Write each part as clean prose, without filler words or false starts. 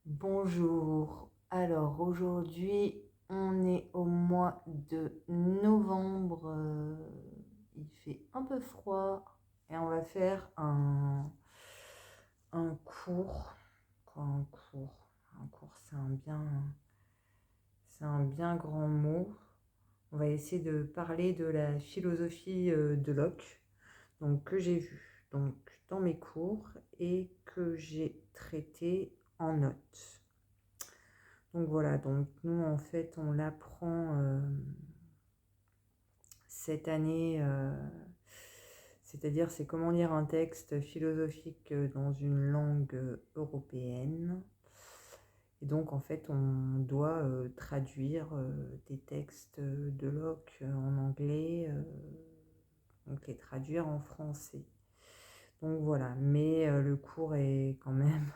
Bonjour. Alors aujourd'hui, on est au mois de novembre. Il fait un peu froid et on va faire un cours. Quoi, un cours? Un cours, c'est un bien grand mot. On va essayer de parler de la philosophie de Locke, donc que j'ai vu donc dans mes cours et que j'ai traité en notes. Donc voilà, donc nous en fait on l'apprend cette année, c'est-à-dire c'est comment lire un texte philosophique dans une langue européenne. Et donc en fait on doit traduire des textes de Locke en anglais, donc les traduire en français. Donc voilà, mais le cours est quand même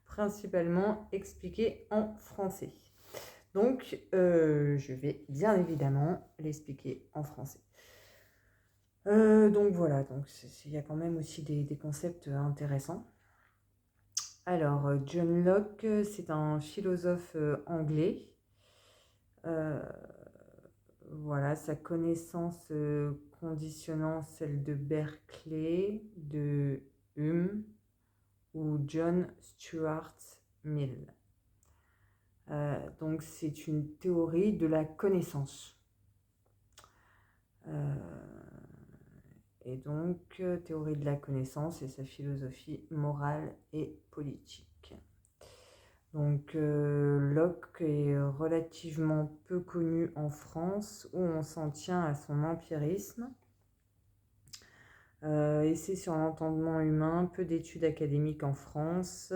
principalement expliqué en français. Donc, je vais bien évidemment l'expliquer en français. Donc voilà, donc il y a quand même aussi des concepts intéressants. Alors, John Locke, c'est un philosophe anglais. Euh, voilà, sa connaissance conditionnant celle de Berkeley, de Hume ou John Stuart Mill. Donc c'est une théorie de la connaissance. Et donc, théorie de la connaissance et sa philosophie morale et politique. Donc, Locke est relativement peu connu en France, où on s'en tient à son empirisme. Essai sur l'entendement humain, peu d'études académiques en France,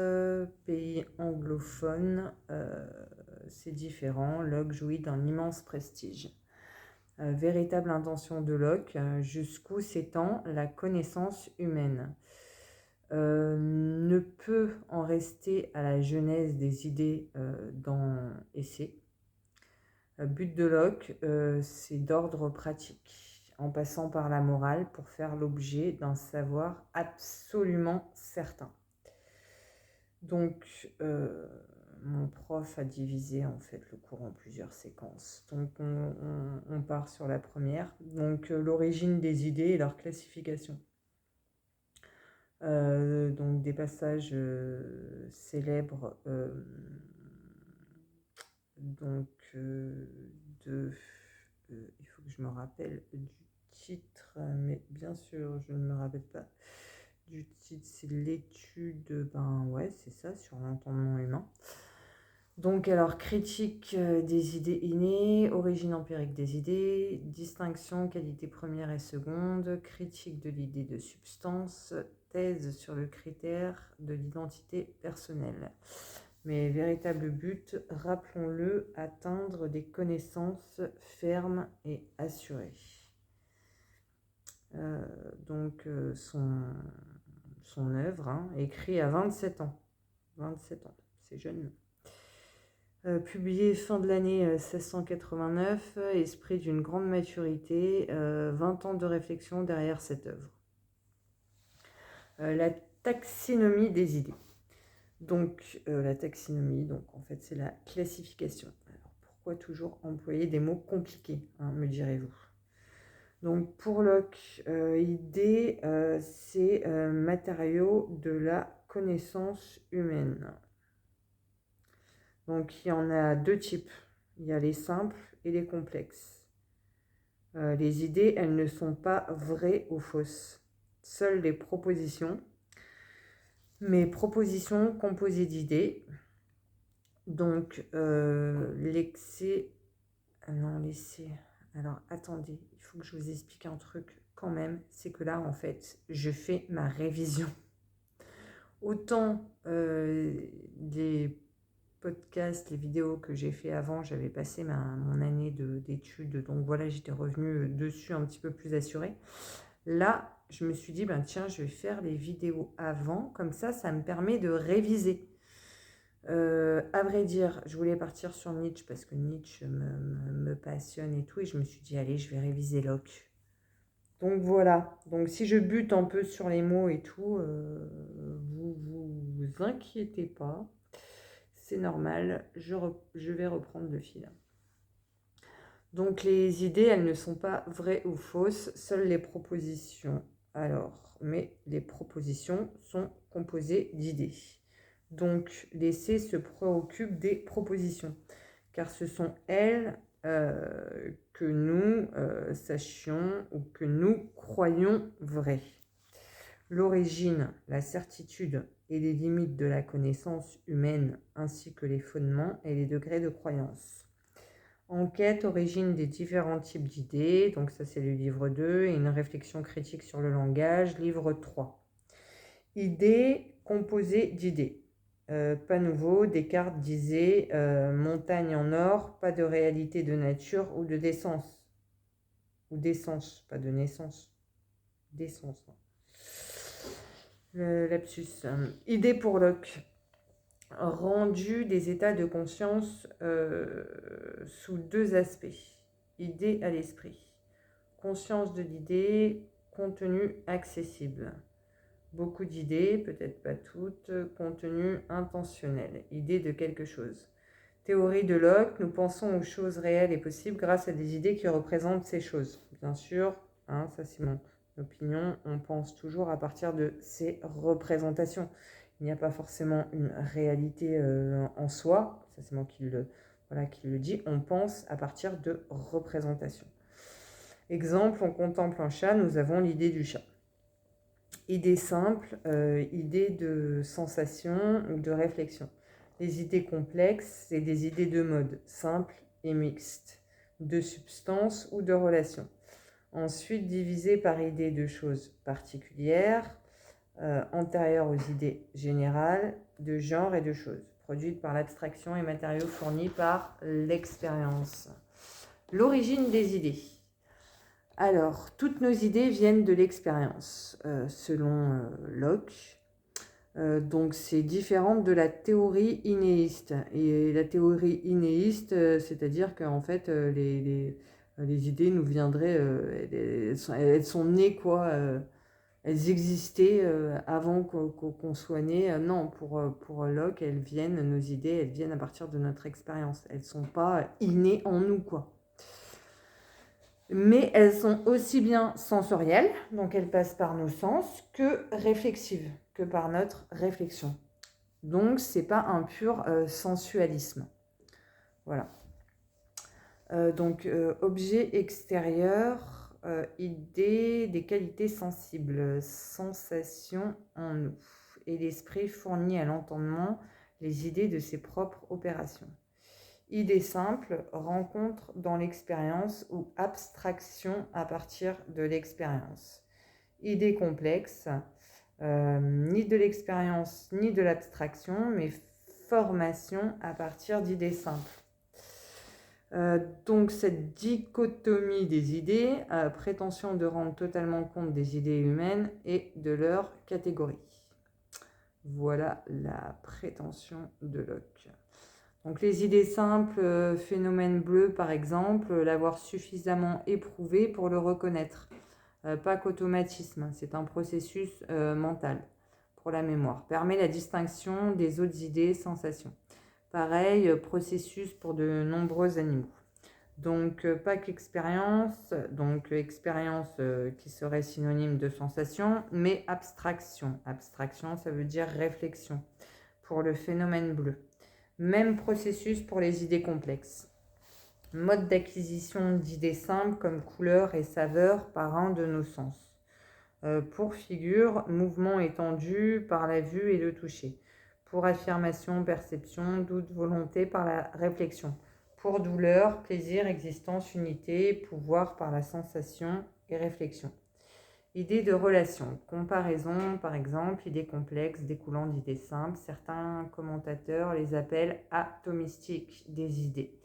pays anglophone, c'est différent. Locke jouit d'un immense prestige. Véritable intention de Locke, jusqu'où s'étend la connaissance humaine. Ne peut en rester à la genèse des idées dans Essai. But de Locke, c'est d'ordre pratique, en passant par la morale pour faire l'objet d'un savoir absolument certain. Donc, mon prof a divisé en fait le cours en plusieurs séquences. Donc, on part sur la première. Donc, l'origine des idées et leur classification. Donc, des passages célèbres il faut que je me rappelle du titre, mais bien sûr, je ne me rappelle pas du titre. C'est l'étude, c'est ça, sur l'entendement humain. Donc, alors, critique des idées innées, origine empirique des idées, distinction, qualité première et seconde, critique de l'idée de substance, thèse sur le critère de l'identité personnelle. Mais véritable but, rappelons-le, atteindre des connaissances fermes et assurées. Son œuvre, écrit à 27 ans. 27 ans, c'est jeune. Publié fin de l'année 1689, esprit d'une grande maturité, 20 ans de réflexion derrière cette œuvre. La taxinomie des idées. Donc, la taxinomie, donc en fait, c'est la classification. Alors, pourquoi toujours employer des mots compliqués, me direz-vous? Donc, pour Locke, idée, c'est matériau de la connaissance humaine. Donc, il y en a deux types. Il y a les simples et les complexes. Les idées, elles ne sont pas vraies ou fausses. Seules les propositions. Mais propositions composées d'idées. Donc, l'excès... Non, l'essai... Alors, attendez, il faut que je vous explique un truc quand même. C'est que là, en fait, je fais ma révision. Autant des podcasts, les vidéos que j'ai fait avant, j'avais passé mon année d'études. Donc voilà, j'étais revenue dessus un petit peu plus assurée. Là, je me suis dit, tiens, je vais faire les vidéos avant. Comme ça me permet de réviser. À vrai dire, je voulais partir sur Nietzsche parce que Nietzsche me passionne et tout. Et je me suis dit, allez, je vais réviser Locke. Donc voilà. Donc si je bute un peu sur les mots et tout, vous inquiétez pas. c'est normal, je vais reprendre le fil. Donc les idées, elles ne sont pas vraies ou fausses, seules les propositions. Alors, mais les propositions sont composées d'idées. Donc l'essai se préoccupe des propositions, car ce sont elles que nous sachions ou que nous croyons vraies. L'origine, la certitude et les limites de la connaissance humaine, ainsi que les fondements et les degrés de croyance. Enquête, origine des différents types d'idées, donc ça c'est le livre 2, et une réflexion critique sur le langage, livre 3. Idées composées d'idées. Pas nouveau, Descartes disait montagne en or, pas de réalité de nature ou de d'essence. Ou d'essence, pas de naissance. D'essence. Lapsus. Idée pour Locke. Rendu des états de conscience sous deux aspects. Idée à l'esprit. Conscience de l'idée, contenu accessible. Beaucoup d'idées, peut-être pas toutes, contenu intentionnel, idée de quelque chose. Théorie de Locke, nous pensons aux choses réelles et possibles grâce à des idées qui représentent ces choses. Bien sûr, ça c'est mon opinion, on pense toujours à partir de ces représentations. Il n'y a pas forcément une réalité en soi, ça c'est moi qui le dis, on pense à partir de représentations. Exemple, on contemple un chat, nous avons l'idée du chat. Idées simples, idées de sensation ou de réflexion. Les idées complexes, c'est des idées de mode, simples et mixtes, de substance ou de relation. Ensuite, divisées par idées de choses particulières, antérieures aux idées générales, de genre et de choses, produites par l'abstraction et matériaux fournis par l'expérience. L'origine des idées. Alors, toutes nos idées viennent de l'expérience, selon Locke. Donc, c'est différent de la théorie inéiste. Et la théorie inéiste, c'est-à-dire qu'en fait, les idées nous viendraient, elles sont nées, quoi. Elles existaient avant qu'on soit né. Non, pour Locke, nos idées, elles viennent à partir de notre expérience. Elles ne sont pas innées en nous, quoi. Mais elles sont aussi bien sensorielles, donc elles passent par nos sens, que réflexives, que par notre réflexion. Donc, ce n'est pas un pur sensualisme. Voilà. Objet extérieur, idée des qualités sensibles, sensation en nous. Et l'esprit fournit à l'entendement les idées de ses propres opérations. Idée simple, rencontre dans l'expérience ou abstraction à partir de l'expérience. Idée complexe, ni de l'expérience ni de l'abstraction, mais formation à partir d'idées simples. Donc cette dichotomie des idées a prétention de rendre totalement compte des idées humaines et de leurs catégories. Voilà la prétention de Locke. Donc les idées simples, phénomène bleu par exemple, l'avoir suffisamment éprouvé pour le reconnaître. Pas qu'automatisme, c'est un processus mental pour la mémoire. Permet la distinction des autres idées, sensations. Pareil, processus pour de nombreux animaux. Donc pas qu'expérience, donc expérience qui serait synonyme de sensation, mais abstraction. Abstraction, ça veut dire réflexion pour le phénomène bleu. Même processus pour les idées complexes. Mode d'acquisition d'idées simples comme couleur et saveur par un de nos sens. Pour figure, mouvement étendu par la vue et le toucher. Pour affirmation, perception, doute, volonté par la réflexion. Pour douleur, plaisir, existence, unité, pouvoir par la sensation et réflexion. Idées de relation, comparaison par exemple, idées complexes découlant d'idées simples. Certains commentateurs les appellent atomistiques des idées.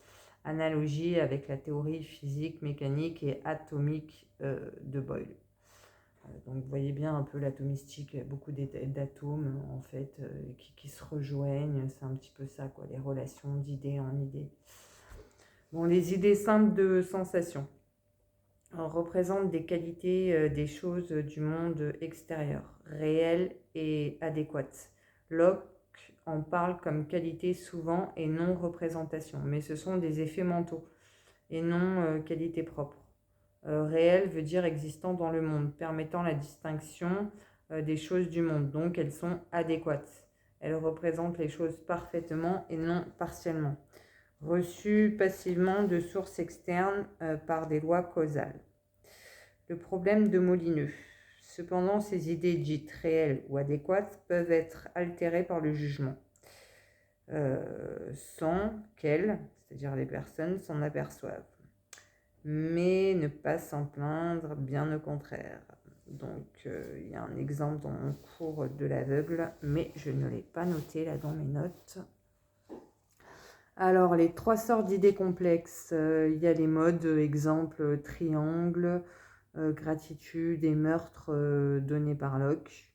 Analogie avec la théorie physique, mécanique et atomique de Boyle. Donc vous voyez bien un peu l'atomistique, beaucoup d'atomes en fait qui se rejoignent, c'est un petit peu ça quoi, les relations d'idées en idées. Bon, les idées simples de sensations représentent des qualités des choses du monde extérieur, réelles et adéquates. Locke en parlent comme qualité souvent et non représentation, mais ce sont des effets mentaux et non qualité propre. Réel veut dire existant dans le monde, permettant la distinction des choses du monde, donc elles sont adéquates. Elles représentent les choses parfaitement et non partiellement. Reçues passivement de sources externes par des lois causales. Le problème de Molineux. Cependant, ces idées dites réelles ou adéquates peuvent être altérées par le jugement, sans qu'elles, c'est-à-dire les personnes, s'en aperçoivent. Mais ne pas s'en plaindre, bien au contraire. Donc, il y a un exemple dans mon cours de l'aveugle, mais je ne l'ai pas noté là dans mes notes. Alors, les 3 sortes d'idées complexes, il y a les modes, exemple triangle, gratitude et meurtre donnés par Locke.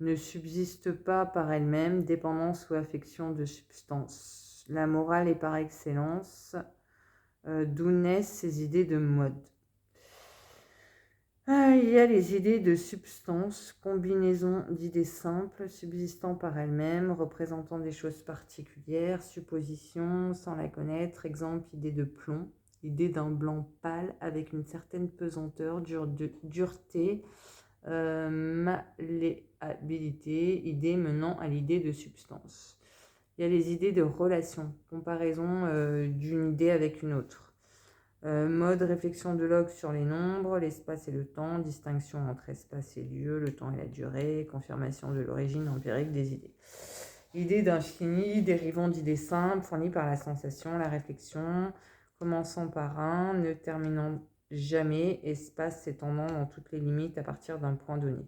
Ne subsiste pas par elle-même, dépendance ou affection de substance. La morale est par excellence. D'où naissent ces idées de mode. Il y a les idées de substance, combinaison d'idées simples, subsistant par elles-mêmes, représentant des choses particulières, supposition sans la connaître, exemple idée de plomb, idée d'un blanc pâle avec une certaine pesanteur, dureté, malléabilité, idée menant à l'idée de substance. Il y a les idées de relation, comparaison d'une idée avec une autre. Mode réflexion de Locke sur les nombres, l'espace et le temps, distinction entre espace et lieu, le temps et la durée, confirmation de l'origine empirique des idées. Idée d'infini, dérivant d'idées simples, fournies par la sensation, la réflexion, commençant par un, ne terminant jamais, espace s'étendant dans toutes les limites à partir d'un point donné.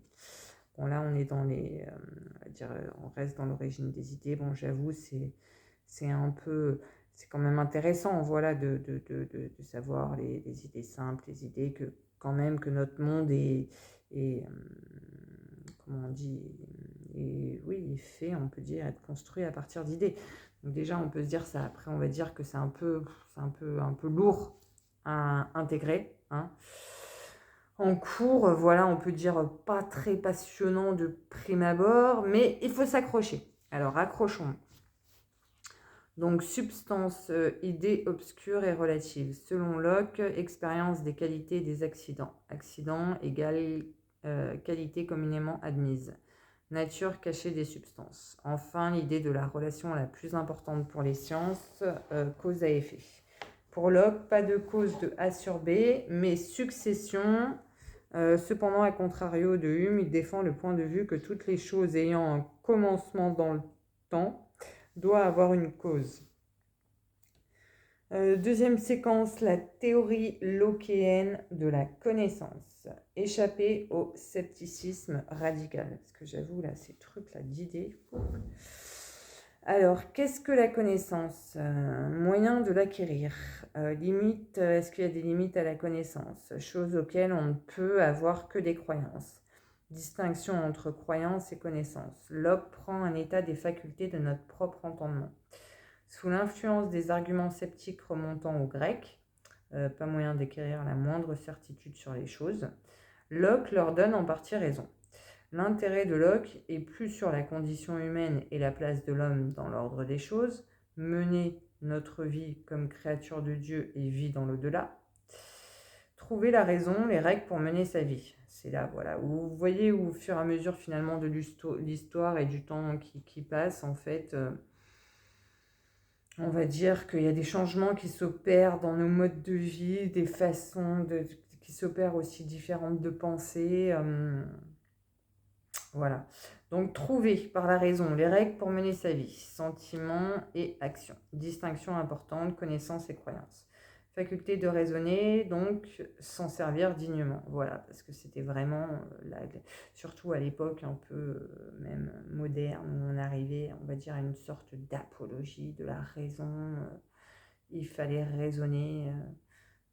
Bon, là, on est dans les... on va dire, on reste dans l'origine des idées. Bon, j'avoue, c'est un peu... C'est quand même intéressant, voilà, de savoir les idées simples, les idées que, quand même, que notre monde est comment on dit, oui, est fait, on peut dire, être construit à partir d'idées. Donc déjà, on peut se dire ça. Après, on va dire que c'est un peu lourd à intégrer, hein. En cours, voilà, on peut dire pas très passionnant de prime abord, mais il faut s'accrocher. Alors, accrochons-nous. Donc, substance, idée obscure et relative. Selon Locke, expérience des qualités des accidents. Accident égale qualité communément admise. Nature cachée des substances. Enfin, l'idée de la relation la plus importante pour les sciences, cause à effet. Pour Locke, pas de cause de A sur B, mais succession. Cependant, à contrario de Hume, il défend le point de vue que toutes les choses ayant un commencement dans le temps doit avoir une cause. Deuxième séquence, la théorie lockéenne de la connaissance. Échapper au scepticisme radical. Parce que j'avoue, là, ces trucs-là d'idées. Alors, qu'est-ce que la connaissance ? Moyen de l'acquérir. Limite, est-ce qu'il y a des limites à la connaissance ? Choses auxquelles on ne peut avoir que des croyances. Distinction entre croyance et connaissance. Locke prend un état des facultés de notre propre entendement. Sous l'influence des arguments sceptiques remontant aux Grecs, pas moyen d'acquérir la moindre certitude sur les choses, Locke leur donne en partie raison. L'intérêt de Locke est plus sur la condition humaine et la place de l'homme dans l'ordre des choses, mener notre vie comme créature de Dieu et vie dans l'au-delà, trouver la raison, les règles pour mener sa vie. C'est là, voilà, où vous voyez au fur et à mesure finalement de l'histoire et du temps qui passe, en fait, on va dire qu'il y a des changements qui s'opèrent dans nos modes de vie, des façons qui s'opèrent aussi différentes de penser. Voilà. Donc, trouver par la raison les règles pour mener sa vie, sentiments et actions. Distinction importante, connaissance et croyance. Faculté de raisonner, donc s'en servir dignement. Voilà, parce que c'était vraiment, surtout à l'époque un peu même moderne, où on arrivait, on va dire, à une sorte d'apologie de la raison. Il fallait raisonner.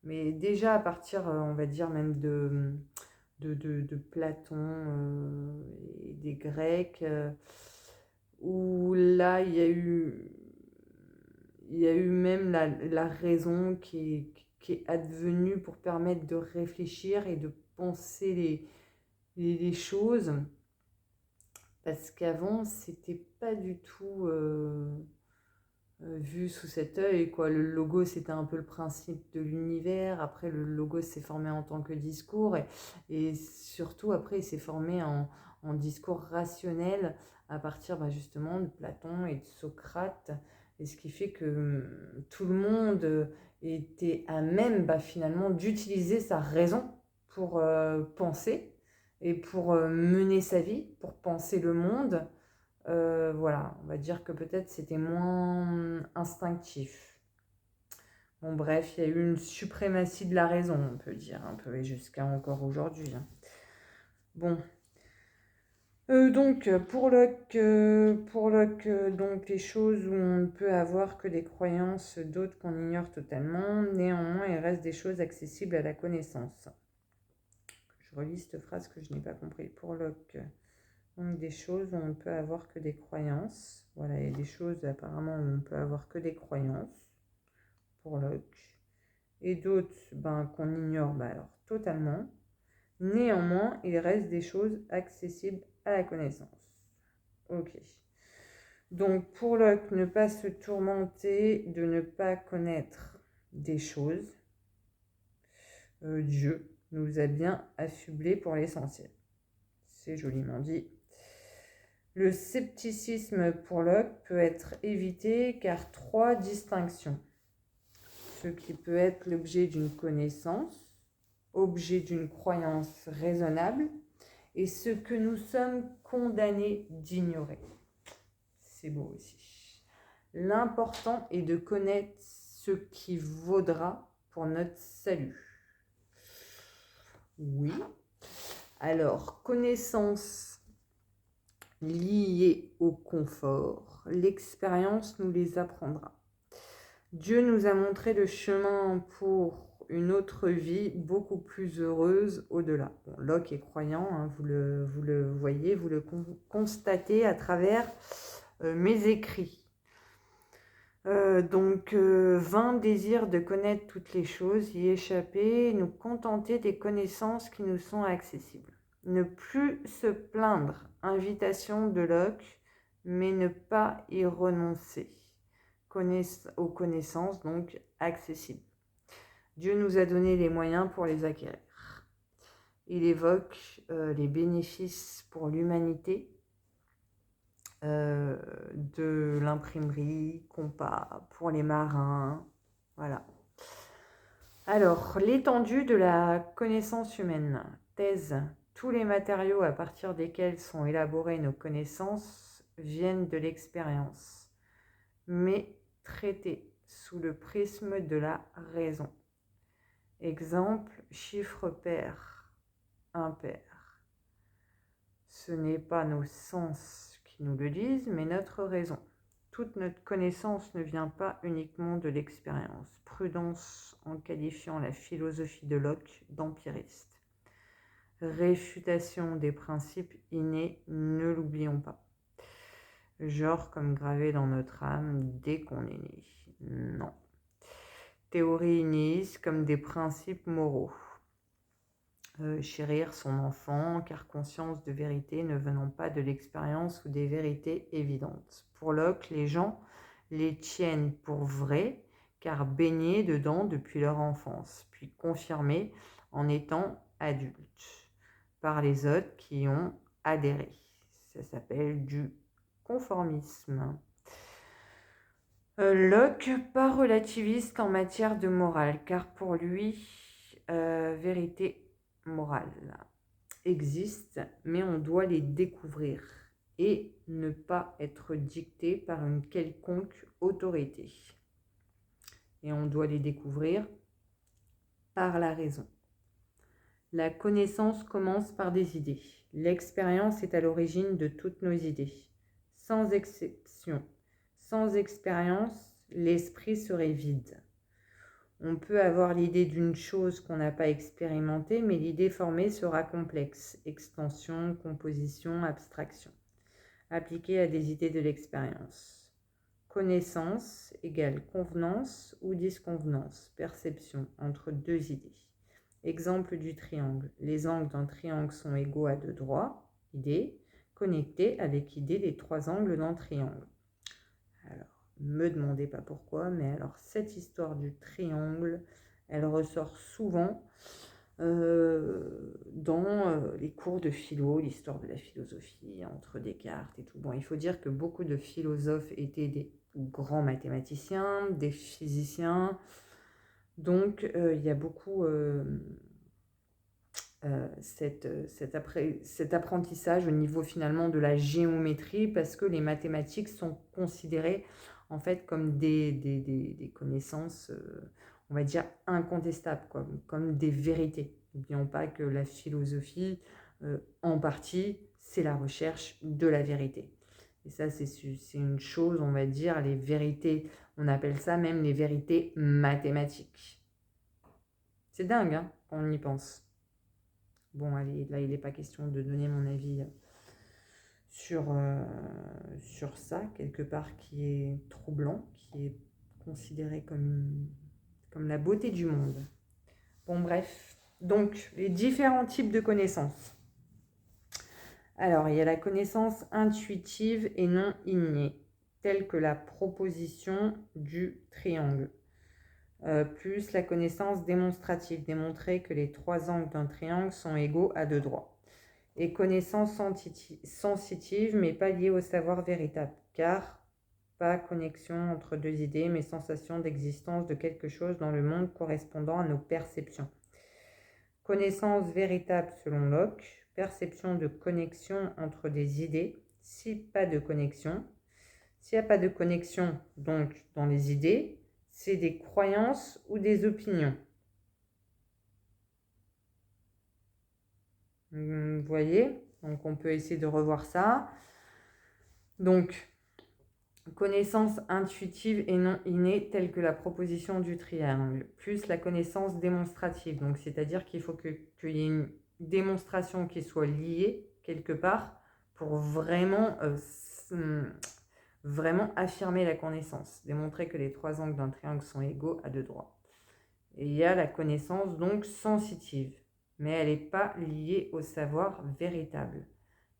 Mais déjà à partir, on va dire, même de Platon et des Grecs, où là, il y a eu même la raison qui est advenue pour permettre de réfléchir et de penser les choses. Parce qu'avant, c'était pas du tout vu sous cet œil, quoi. Le logos, c'était un peu le principe de l'univers. Après, le logos s'est formé en tant que discours. Et surtout, après, il s'est formé en discours rationnel à partir justement de Platon et de Socrate. Et ce qui fait que tout le monde était à même finalement d'utiliser sa raison pour penser et pour mener sa vie, pour penser le monde. Voilà, on va dire que peut-être c'était moins instinctif. Bon, bref, il y a eu une suprématie de la raison, on peut dire, un peu, et jusqu'à encore aujourd'hui. Bon. Donc, pour Locke, donc les choses où on ne peut avoir que des croyances, d'autres qu'on ignore totalement, néanmoins, il reste des choses accessibles à la connaissance. Je relis cette phrase que je n'ai pas compris. Pour Locke, donc des choses où on ne peut avoir que des croyances. Voilà, il y a des choses apparemment où on ne peut avoir que des croyances, pour Locke. Et d'autres qu'on ignore alors totalement. Néanmoins, il reste des choses accessibles à la connaissance. Ok. Donc, pour Locke, ne pas se tourmenter de ne pas connaître des choses. Dieu nous a bien affublés pour l'essentiel. C'est joliment dit. Le scepticisme pour Locke peut être évité car 3 distinctions. Ce qui peut être l'objet d'une connaissance, objet d'une croyance raisonnable, et ce que nous sommes condamnés d'ignorer. C'est beau aussi. L'important est de connaître ce qui vaudra pour notre salut. Oui. Alors, connaissance liée au confort, l'expérience nous les apprendra. Dieu nous a montré le chemin pour une autre vie beaucoup plus heureuse au-delà. Bon, Locke est croyant, vous le voyez, vous le constatez à travers mes écrits. Donc, vain désir de connaître toutes les choses, y échapper, nous contenter des connaissances qui nous sont accessibles. Ne plus se plaindre, invitation de Locke, mais ne pas y renoncer. Aux connaissances donc accessibles. Dieu nous a donné les moyens pour les acquérir. Il évoque les bénéfices pour l'humanité de l'imprimerie, compas pour les marins, voilà. Alors, l'étendue de la connaissance humaine. Thèse. Tous les matériaux à partir desquels sont élaborées nos connaissances viennent de l'expérience, mais traités sous le prisme de la raison. Exemple, chiffre pair, impair. Ce n'est pas nos sens qui nous le disent, mais notre raison. Toute notre connaissance ne vient pas uniquement de l'expérience. Prudence en qualifiant la philosophie de Locke d'empiriste. Réfutation des principes innés, ne l'oublions pas. Genre comme gravé dans notre âme dès qu'on est né. Non. Théorie nihilistes comme des principes moraux. Chérir son enfant, car conscience de vérité ne venant pas de l'expérience ou des vérités évidentes. Pour Locke, les gens les tiennent pour vrais, car baignés dedans depuis leur enfance, puis confirmés en étant adultes, par les autres qui y ont adhéré. Ça s'appelle du conformisme. Locke, pas relativiste en matière de morale, car pour lui, vérité morale existe, mais on doit les découvrir et ne pas être dicté par une quelconque autorité. Et on doit les découvrir par la raison. La connaissance commence par des idées. L'expérience est à l'origine de toutes nos idées, sans exception. Sans expérience, l'esprit serait vide. On peut avoir l'idée d'une chose qu'on n'a pas expérimentée, mais l'idée formée sera complexe. Extension, composition, abstraction. Appliquée à des idées de l'expérience. Connaissance égale convenance ou disconvenance. Perception entre deux idées. Exemple du triangle. Les angles d'un triangle sont égaux à deux droits. Idée. connectés avec idée des 3 angles d'un triangle. Alors, me demandez pas pourquoi, mais alors cette histoire du triangle, elle ressort souvent dans les cours de philo, l'histoire de la philosophie, entre Descartes et tout. Bon, il faut dire que beaucoup de philosophes étaient des grands mathématiciens, des physiciens, donc il y a beaucoup cet apprentissage au niveau finalement de la géométrie, parce que les mathématiques sont considérées en fait comme des connaissances, on va dire, incontestables, comme des vérités. N'oublions pas que la philosophie, en partie, c'est la recherche de la vérité. Et ça, c'est une chose, on va dire, les vérités, on appelle ça même les vérités mathématiques. C'est dingue, hein, quand on y pense. Bon, allez, là, il n'est pas question de donner mon avis sur ça, quelque part, qui est troublant, qui est considéré comme la beauté du monde. Bon, bref. Donc, les différents types de connaissances. Alors, il y a la connaissance intuitive et non innée, telle que la proposition du triangle. Plus la connaissance démonstrative, démontrer que les 3 angles d'un triangle sont égaux à 2 droits. Et connaissance sensitive, mais pas liée au savoir véritable, car pas connexion entre 2 idées, mais sensation d'existence de quelque chose dans le monde correspondant à nos perceptions. Connaissance véritable selon Locke, perception de connexion entre des idées, si pas de connexion. S'il n'y a pas de connexion, donc dans les idées, c'est des croyances ou des opinions. Vous voyez? Donc on peut essayer de revoir ça. Donc, connaissance intuitive et non innée, telle que la proposition du triangle, plus la connaissance démonstrative. Donc, c'est-à-dire qu'il faut qu'il y ait une démonstration qui soit liée quelque part pour vraiment affirmer la connaissance, démontrer que les 3 angles d'un triangle sont égaux à 2 droits. Et il y a la connaissance donc sensitive, mais elle n'est pas liée au savoir véritable,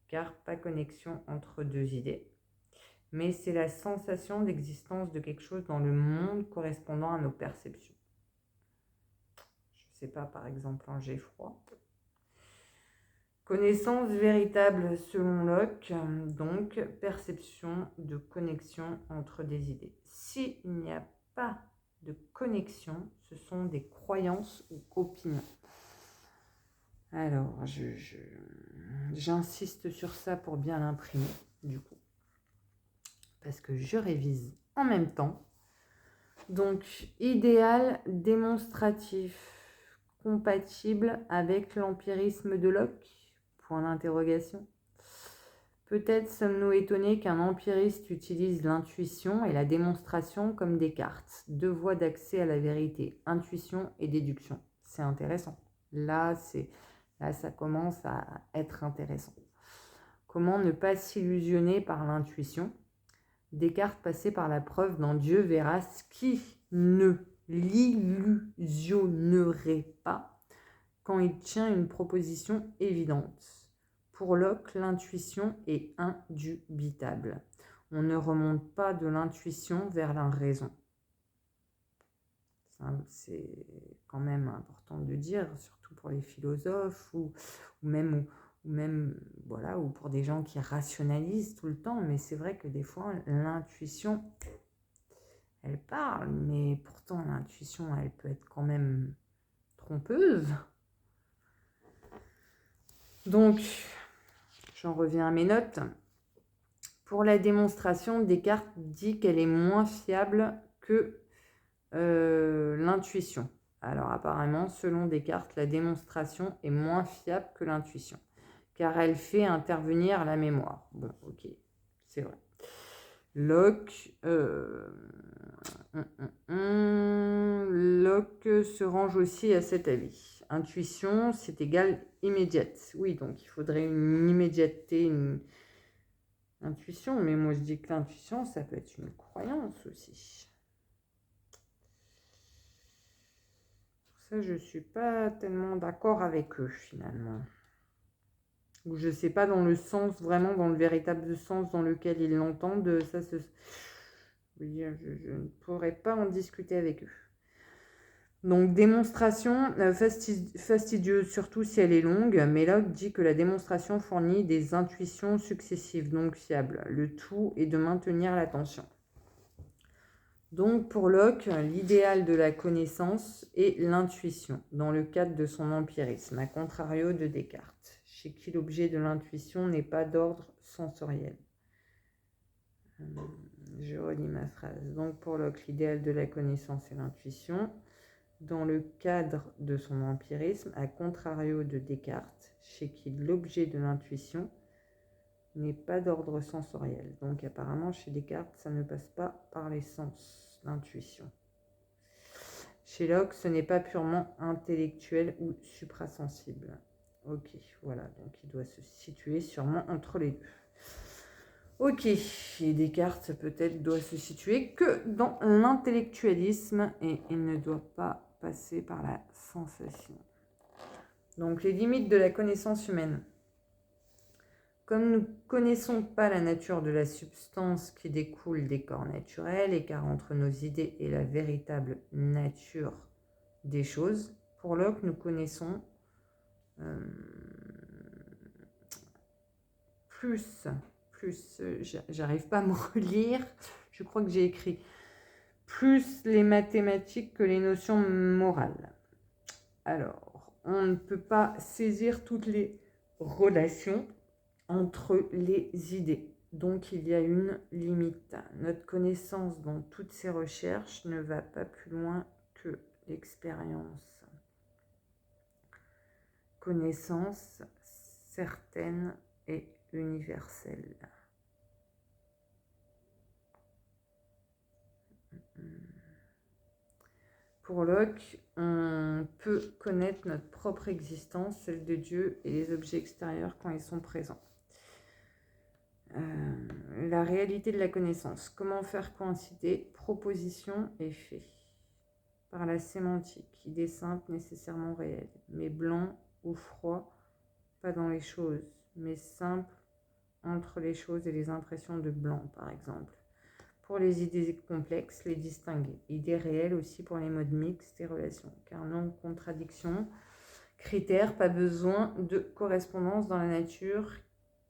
car pas connexion entre 2 idées, mais c'est la sensation d'existence de quelque chose dans le monde correspondant à nos perceptions. Je ne sais pas, par exemple, un jet froid. Connaissance véritable selon Locke, donc perception de connexion entre des idées. S'il n'y a pas de connexion, ce sont des croyances ou opinions. Alors, j'insiste sur ça pour bien l'imprimer, du coup, parce que je révise en même temps. Donc, idéal démonstratif, compatible avec l'empirisme de Locke ? Point d'interrogation. Peut-être sommes-nous étonnés qu'un empiriste utilise l'intuition et la démonstration comme Descartes, 2 voies d'accès à la vérité, intuition et déduction. C'est intéressant. Là, ça commence à être intéressant. Comment ne pas s'illusionner par l'intuition ? Descartes passait par la preuve dans Dieu verra ce qui ne l'illusionnerait pas quand il tient une proposition évidente. Pour Locke, l'intuition est indubitable. On ne remonte pas de l'intuition vers la raison. C'est quand même important de dire, surtout pour les philosophes ou même voilà, ou pour des gens qui rationalisent tout le temps. Mais c'est vrai que des fois, l'intuition, elle parle, mais pourtant l'intuition, elle peut être quand même trompeuse. Donc, j'en reviens à mes notes. Pour la démonstration, Descartes dit qu'elle est moins fiable que l'intuition. Alors apparemment, selon Descartes, la démonstration est moins fiable que l'intuition, car elle fait intervenir la mémoire. Bon, ok, c'est vrai. Locke se range aussi à cet avis. Intuition, c'est égal immédiate. Oui, donc il faudrait une immédiateté, une intuition, mais moi je dis que l'intuition, ça peut être une croyance aussi. Ça, je ne suis pas tellement d'accord avec eux, finalement. ou je ne sais pas dans le sens, vraiment dans le véritable sens dans lequel ils l'entendent, ça oui, je ne pourrais pas en discuter avec eux. Donc, démonstration fastidieuse, surtout si elle est longue, mais Locke dit que la démonstration fournit des intuitions successives, donc fiables. Le tout est de maintenir l'attention. Donc, pour Locke, l'idéal de la connaissance est l'intuition, dans le cadre de son empirisme, à contrario de Descartes, chez qui l'objet de l'intuition n'est pas d'ordre sensoriel. Je relis ma phrase. Donc, pour Locke, l'idéal de la connaissance est l'intuition, dans le cadre de son empirisme, à contrario de Descartes, chez qui l'objet de l'intuition n'est pas d'ordre sensoriel. Donc apparemment, chez Descartes, ça ne passe pas par les sens, l'intuition. Chez Locke, ce n'est pas purement intellectuel ou suprasensible. Ok, voilà, donc il doit se situer sûrement entre les deux. Ok, et Descartes peut-être doit se situer que dans l'intellectualisme et il ne doit pas passer par la sensation. Donc les limites de la connaissance humaine. Comme nous ne connaissons pas la nature de la substance qui découle des corps naturels, écart entre nos idées et la véritable nature des choses, pour Locke, nous connaissons plus, j'arrive pas à me relire, je crois que j'ai écrit plus les mathématiques que les notions morales. Alors, on ne peut pas saisir toutes les relations entre les idées. Donc, il y a une limite. Notre connaissance dans toutes ces recherches ne va pas plus loin que l'expérience. Connaissance certaine et universelle. Pour Locke, on peut connaître notre propre existence, celle de Dieu et les objets extérieurs quand ils sont présents. La réalité de la connaissance. Comment faire coïncider proposition et fait? Par la sémantique, idée simple nécessairement réelle, mais blanc ou froid, pas dans les choses, mais simple entre les choses et les impressions de blanc, par exemple. Pour les idées complexes, les distinguer. Idées réelles aussi pour les modes mixtes et relations, car non contradiction. Critères, pas besoin de correspondance dans la nature,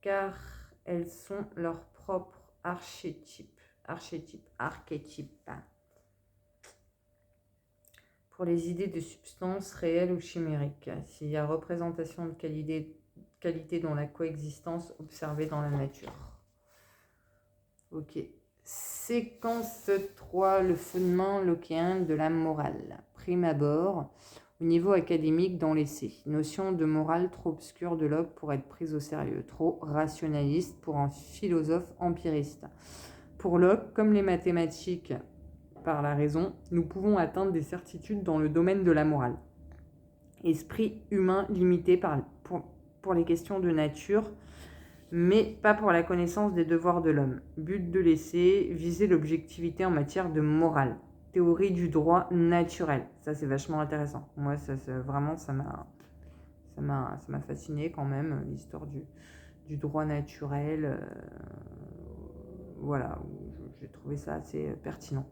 car elles sont leur propre archétype. Pour les idées de substance réelle ou chimérique, s'il y a représentation de qualité dans la coexistence observée dans la nature. Ok. Séquence 3, le fondement lockéen de la morale. Prime abord, au niveau académique dans l'essai. Notion de morale trop obscure de Locke pour être prise au sérieux, trop rationaliste pour un philosophe empiriste. Pour Locke, comme les mathématiques par la raison, nous pouvons atteindre des certitudes dans le domaine de la morale. Esprit humain limité pour les questions de nature, mais pas pour la connaissance des devoirs de l'homme. But de l'essai, viser l'objectivité en matière de morale. Théorie du droit naturel. Ça, c'est vachement intéressant. Moi, vraiment, ça m'a fasciné quand même, l'histoire du droit naturel. Voilà, j'ai trouvé ça assez pertinent.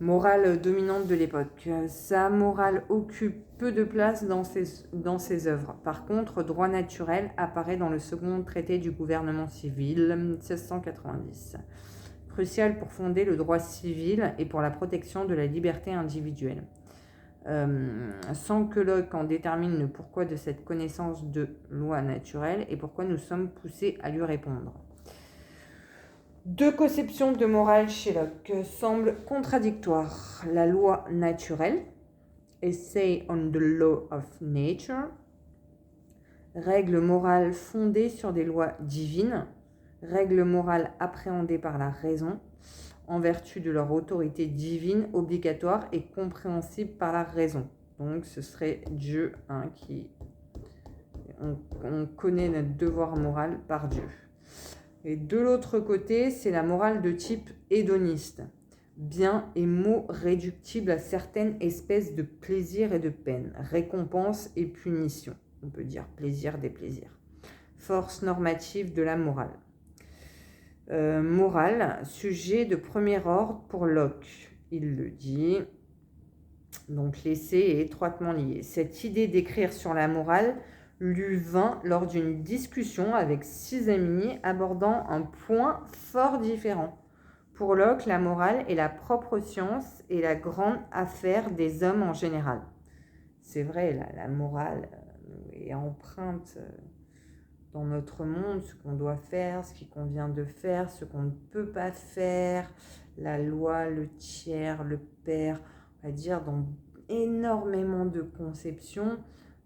Morale dominante de l'époque. Sa morale occupe peu de place dans ses œuvres. Par contre, droit naturel apparaît dans le second traité du gouvernement civil, 1690. Crucial pour fonder le droit civil et pour la protection de la liberté individuelle. Sans que Locke en détermine le pourquoi de cette connaissance de loi naturelle et pourquoi nous sommes poussés à lui répondre. Deux conceptions de morale chez Locke semblent contradictoires. La loi naturelle, Essay on the Law of Nature, règle morale fondée sur des lois divines, règle morale appréhendée par la raison, en vertu de leur autorité divine, obligatoire et compréhensible par la raison. Donc ce serait Dieu qui... On connaît notre devoir moral par Dieu. Et de l'autre côté, c'est la morale de type hédoniste. Bien et maux réductibles à certaines espèces de plaisir et de peine, récompense et punition. On peut dire plaisir, déplaisir. force normative de la morale. Morale, sujet de premier ordre pour Locke. Il le dit. Donc l'essai est étroitement lié. Cette idée d'écrire sur la morale lui vint lors d'une discussion avec 6 amis abordant un point fort différent. Pour Locke, la morale est la propre science et la grande affaire des hommes en général. C'est vrai, la morale est empreinte dans notre monde, ce qu'on doit faire, ce qu'il convient de faire, ce qu'on ne peut pas faire, la loi, le tiers, le père, on va dire dans énormément de conceptions,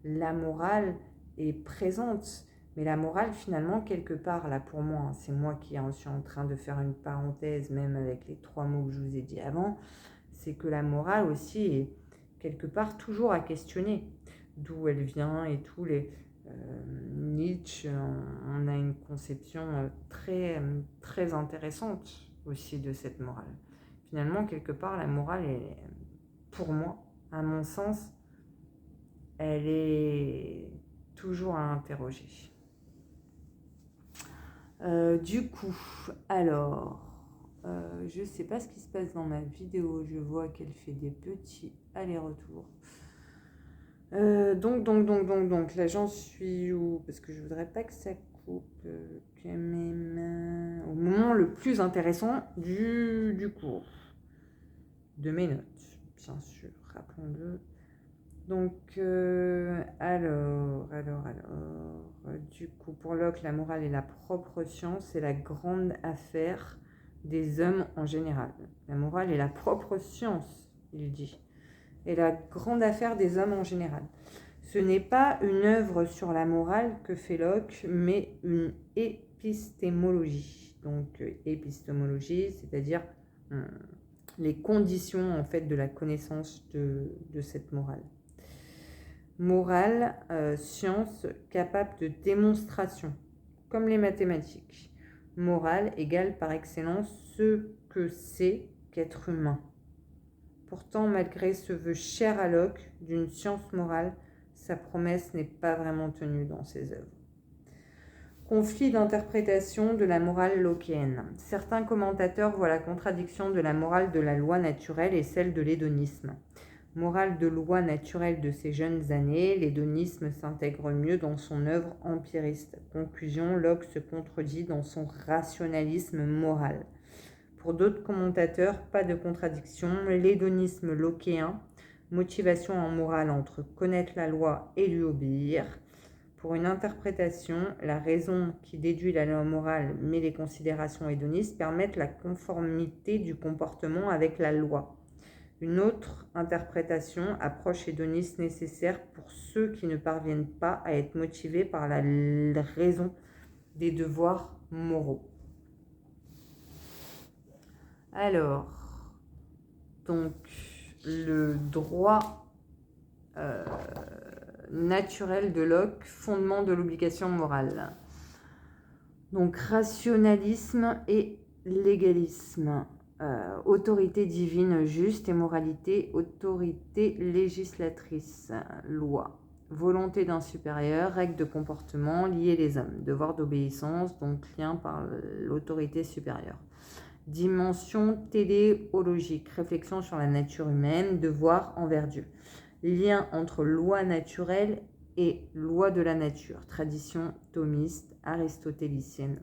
la morale est présente. Mais la morale, finalement, quelque part, là pour moi, c'est moi qui suis en train de faire une parenthèse, même avec les 3 mots que je vous ai dit avant, c'est que la morale aussi est quelque part toujours à questionner, d'où elle vient et tous les... Nietzsche, on a une conception très, très intéressante aussi de cette morale. Finalement, quelque part, la morale, est, pour moi, à mon sens, elle est toujours à interroger. Du coup, alors, je ne sais pas ce qui se passe dans ma vidéo, je vois qu'elle fait des petits allers-retours. Donc, là j'en suis où? Parce que je voudrais pas que ça coupe quand même. Au moment le plus intéressant du cours. De mes notes, bien sûr, rappelons-le. Donc, alors, du coup, pour Locke, la morale est la propre science et la grande affaire des hommes en général. La morale est la propre science, il dit, et la grande affaire des hommes en général. Ce n'est pas une œuvre sur la morale que fait Locke, mais une épistémologie. Donc, épistémologie, c'est-à-dire les conditions en fait de la connaissance de cette morale. Morale, science capable de démonstration, comme les mathématiques. Morale égale par excellence ce que c'est qu'être humain. Pourtant, malgré ce vœu cher à Locke d'une science morale, sa promesse n'est pas vraiment tenue dans ses œuvres. Conflit d'interprétation de la morale lockéenne. Certains commentateurs voient la contradiction de la morale de la loi naturelle et celle de l'hédonisme. Morale de loi naturelle de ses jeunes années, l'hédonisme s'intègre mieux dans son œuvre empiriste. Conclusion, Locke se contredit dans son rationalisme moral. Pour d'autres commentateurs, pas de contradiction, l'hédonisme lockéen, motivation en morale entre connaître la loi et lui obéir. Pour une interprétation, la raison qui déduit la loi morale mais les considérations hédonistes permettent la conformité du comportement avec la loi. Une autre interprétation, approche hédoniste nécessaire pour ceux qui ne parviennent pas à être motivés par la raison des devoirs moraux. Alors, donc, le droit naturel de Locke, fondement de l'obligation morale. Donc, rationalisme et légalisme. Autorité divine juste et moralité, autorité législatrice, loi. Volonté d'un supérieur, règles de comportement, lier les hommes. Devoir d'obéissance, donc lien par l'autorité supérieure. Dimension téléologique, réflexion sur la nature humaine, devoir envers Dieu. Lien entre loi naturelle et loi de la nature, tradition thomiste, aristotélicienne.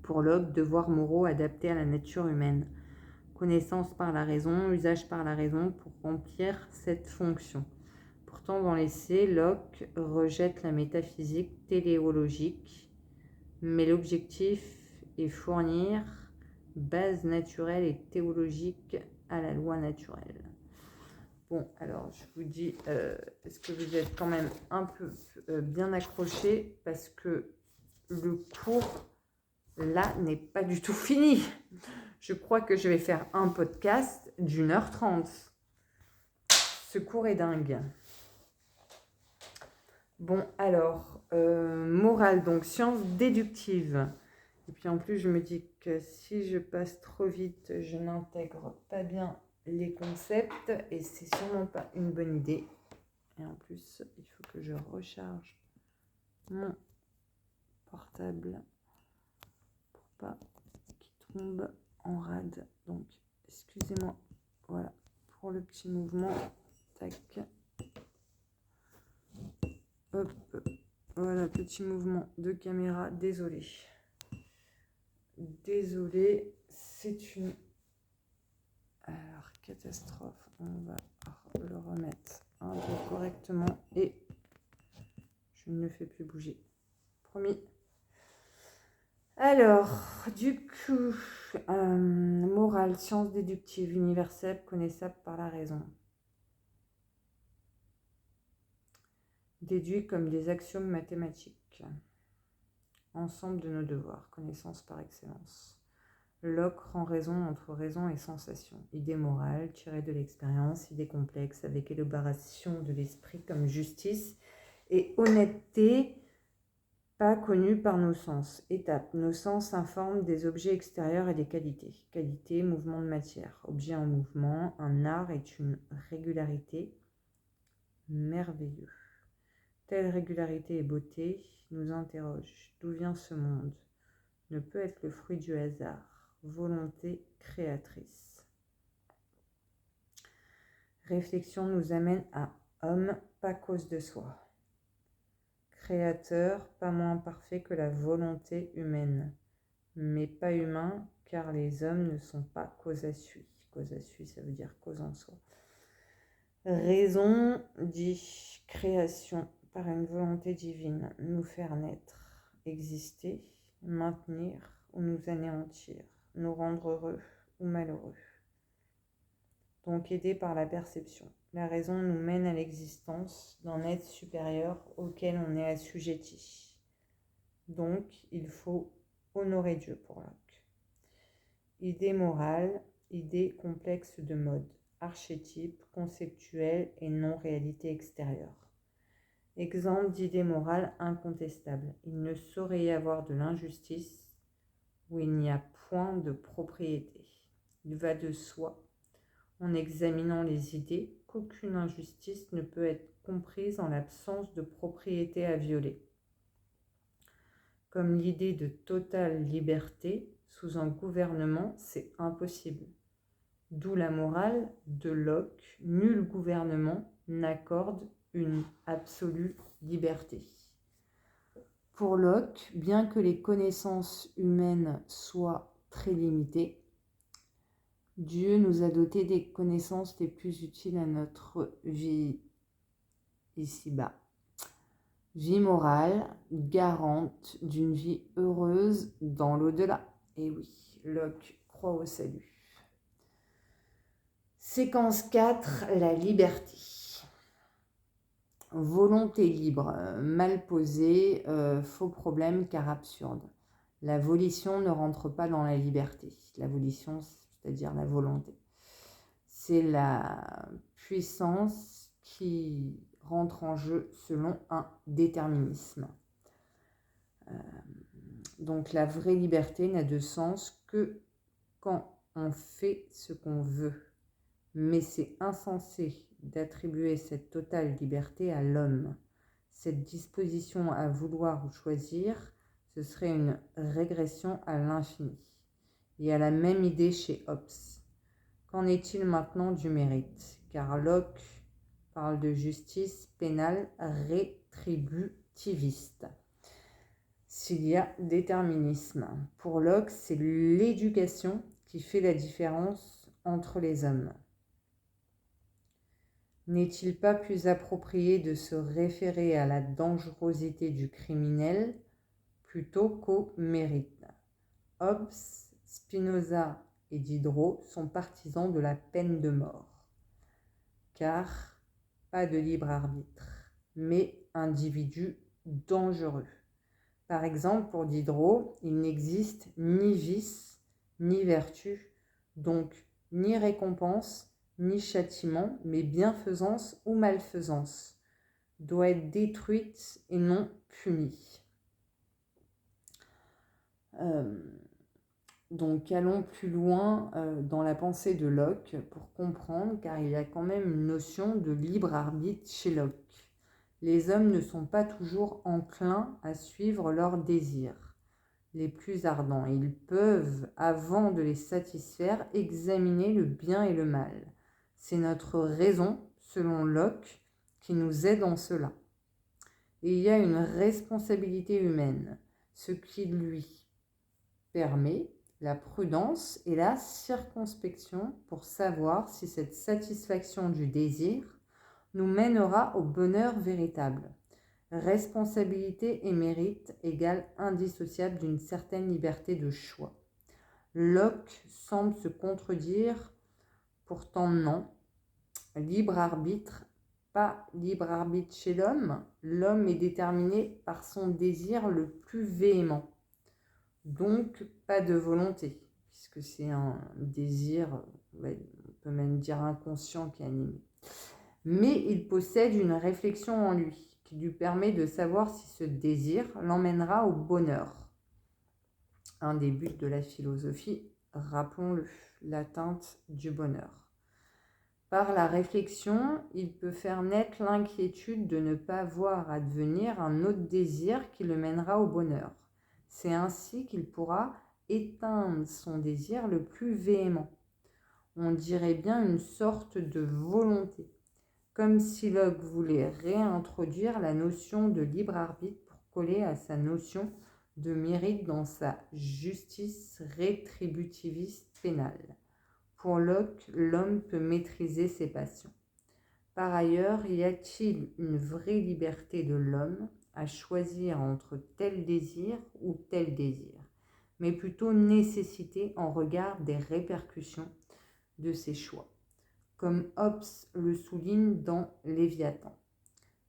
Pour Locke, devoirs moraux adaptés à la nature humaine. Connaissance par la raison, usage par la raison pour remplir cette fonction. Pourtant, dans l'essai, Locke rejette la métaphysique téléologique, mais l'objectif est fournir base naturelle et théologique à la loi naturelle. Bon, alors je vous dis, est-ce que vous êtes quand même un peu bien accrochés parce que le cours, là, n'est pas du tout fini. Je crois que je vais faire un podcast d'1h30. Ce cours est dingue. Bon, alors, morale, donc science déductive. Et puis en plus, je me dis que si je passe trop vite, je n'intègre pas bien les concepts et c'est sûrement pas une bonne idée. Et en plus, il faut que je recharge mon portable pour pas qu'il tombe en rade. Donc, excusez-moi. Voilà, pour le petit mouvement. Tac. Hop. Voilà, petit mouvement de caméra. Désolé. Désolé, c'est une... Alors, catastrophe. On va le remettre un peu correctement et je ne le fais plus bouger. Promis. Alors, du coup, morale, science déductive, universelle, connaissable par la raison. Déduit comme des axiomes mathématiques. Ensemble de nos devoirs, connaissance par excellence. Locke rend raison entre raison et sensation. Idée morale, tirée de l'expérience, idée complexe, avec élaboration de l'esprit comme justice et honnêteté, pas connue par nos sens. Étape, nos sens informent des objets extérieurs et des qualités. Qualité, mouvement de matière. Objet en mouvement, un art est une régularité. Merveilleux. Telle régularité et beauté nous interroge. D'où vient ce monde? Ne peut être le fruit du hasard. Volonté créatrice. Réflexion nous amène à homme, pas cause de soi. Créateur, pas moins parfait que la volonté humaine, mais pas humain, car les hommes ne sont pas cause à sui. Cause à sui, ça veut dire cause en soi. Raison dit création par une volonté divine, nous faire naître, exister, maintenir ou nous anéantir, nous rendre heureux ou malheureux. Donc aidé par la perception. La raison nous mène à l'existence d'un être supérieur auquel on est assujetti. Donc il faut honorer Dieu pour Locke. Idée morale, idée complexe de mode, archétype, conceptuel et non-réalité extérieure. Exemple d'idée morale incontestable. Il ne saurait y avoir de l'injustice où il n'y a point de propriété. Il va de soi, en examinant les idées, qu'aucune injustice ne peut être comprise en l'absence de propriété à violer. Comme l'idée de totale liberté sous un gouvernement, c'est impossible. D'où la morale de Locke, nul gouvernement n'accorde une absolue liberté. Pour Locke, bien que les connaissances humaines soient très limitées, Dieu nous a doté des connaissances les plus utiles à notre vie ici-bas. Vie morale, garante d'une vie heureuse dans l'au-delà. Et oui, Locke croit au salut. Séquence 4, la liberté. Volonté libre, mal posée, faux problème car absurde. La volition ne rentre pas dans la liberté. La volition, c'est-à-dire la volonté. C'est la puissance qui rentre en jeu selon un déterminisme. Donc la vraie liberté n'a de sens que quand on fait ce qu'on veut. Mais c'est insensé d'attribuer cette totale liberté à l'homme. Cette disposition à vouloir ou choisir, ce serait une régression à l'infini. Il y a la même idée chez Hobbes. Qu'en est-il maintenant du mérite? Car Locke parle de justice pénale rétributiviste. S'il y a déterminisme. Pour Locke, c'est l'éducation qui fait la différence entre les hommes. N'est-il pas plus approprié de se référer à la dangerosité du criminel plutôt qu'au mérite? Hobbes, Spinoza et Diderot sont partisans de la peine de mort, car pas de libre arbitre, mais individu dangereux. Par exemple, pour Diderot, il n'existe ni vice, ni vertu, donc ni récompense, ni châtiment, mais bienfaisance ou malfaisance, doit être détruite et non punie. Donc allons plus loin dans la pensée de Locke pour comprendre, car il y a quand même une notion de libre arbitre chez Locke. Les hommes ne sont pas toujours enclins à suivre leurs désirs les plus ardents. Ils peuvent, avant de les satisfaire, examiner le bien et le mal. C'est notre raison, selon Locke, qui nous aide en cela. Et il y a une responsabilité humaine, ce qui lui permet la prudence et la circonspection pour savoir si cette satisfaction du désir nous mènera au bonheur véritable. Responsabilité et mérite égale indissociable d'une certaine liberté de choix. Locke semble se contredire, pourtant non. Libre arbitre, pas libre arbitre chez l'homme. L'homme est déterminé par son désir le plus véhément. Donc, pas de volonté, puisque c'est un désir, on peut même dire inconscient, qui est animé. Mais il possède une réflexion en lui, qui lui permet de savoir si ce désir l'emmènera au bonheur. Un des buts de la philosophie, rappelons-le, l'atteinte du bonheur. Par la réflexion, il peut faire naître l'inquiétude de ne pas voir advenir un autre désir qui le mènera au bonheur. C'est ainsi qu'il pourra éteindre son désir le plus véhément. On dirait bien une sorte de volonté, comme si Locke voulait réintroduire la notion de libre arbitre pour coller à sa notion de mérite dans sa justice rétributiviste pénale. Pour Locke, l'homme peut maîtriser ses passions. Par ailleurs, y a-t-il une vraie liberté de l'homme à choisir entre tel désir ou tel désir, mais plutôt nécessité en regard des répercussions de ses choix, comme Hobbes le souligne dans Léviathan.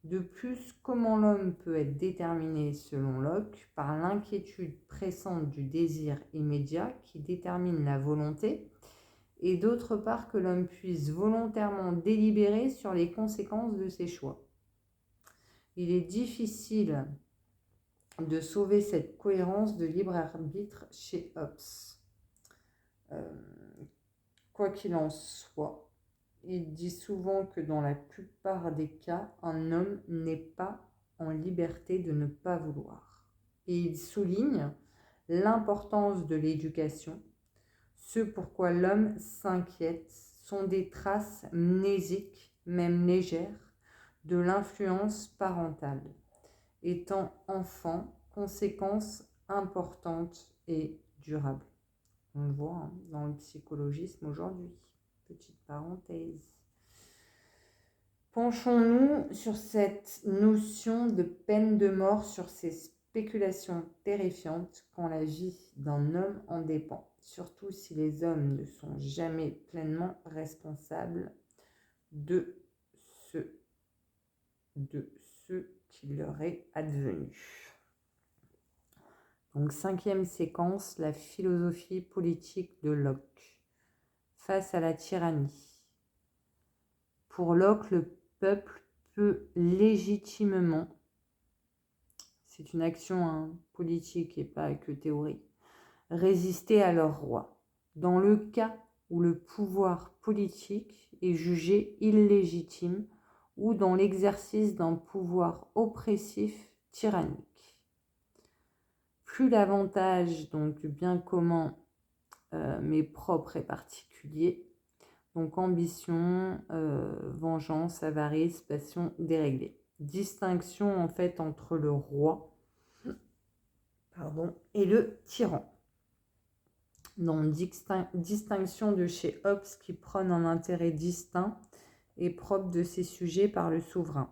De plus, comment l'homme peut être déterminé, selon Locke, par l'inquiétude pressante du désir immédiat qui détermine la volonté, et d'autre part que l'homme puisse volontairement délibérer sur les conséquences de ses choix. Il est difficile de sauver cette cohérence de libre arbitre chez Hobbes. Quoi qu'il en soit, il dit souvent que dans la plupart des cas, un homme n'est pas en liberté de ne pas vouloir. Et il souligne l'importance de l'éducation. Ce pourquoi l'homme s'inquiète sont des traces mnésiques, même légères, de l'influence parentale. Étant enfant, conséquence importante et durable. On le voit dans le psychologisme aujourd'hui. Petite parenthèse. Penchons-nous sur cette notion de peine de mort, sur ces spéculations terrifiantes quand la vie d'un homme en dépend, surtout si les hommes ne sont jamais pleinement responsables de ce qui leur est advenu. Donc, 5e séquence, la philosophie politique de Locke face à la tyrannie. Pour Locke, le peuple peut légitimement, c'est une action politique et pas que théorie, résister à leur roi. Dans le cas où le pouvoir politique est jugé illégitime ou dans l'exercice d'un pouvoir oppressif tyrannique. Plus l'avantage donc du bien commun mais propre et particulier, donc ambition, vengeance, avarice, passion déréglée. Distinction en fait entre le roi et le tyran. Donc distinction de chez Hobbes qui prône un intérêt distinct et propre de ses sujets par le souverain.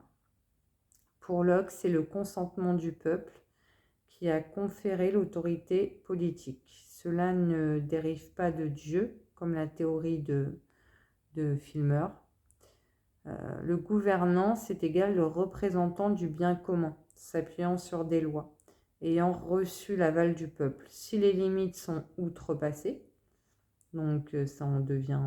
Pour Locke, c'est le consentement du peuple qui a conféré l'autorité politique. Cela ne dérive pas de Dieu, comme la théorie de Filmer. Le gouvernant, c'est égal le représentant du bien commun, s'appuyant sur des lois, ayant reçu l'aval du peuple. Si les limites sont outrepassées, donc ça en devient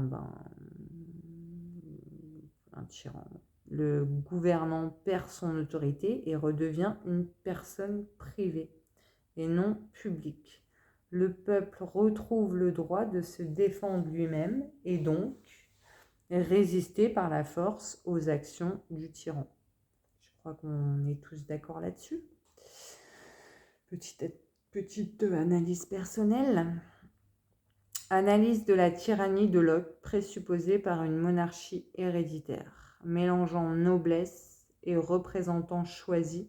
un tyran. Le gouvernant perd son autorité et redevient une personne privée et non publique. Le peuple retrouve le droit de se défendre lui-même et donc résister par la force aux actions du tyran. Je crois qu'on est tous d'accord là-dessus. Petite analyse personnelle. Analyse de la tyrannie de Locke présupposée par une monarchie héréditaire, mélangeant noblesse et représentants choisis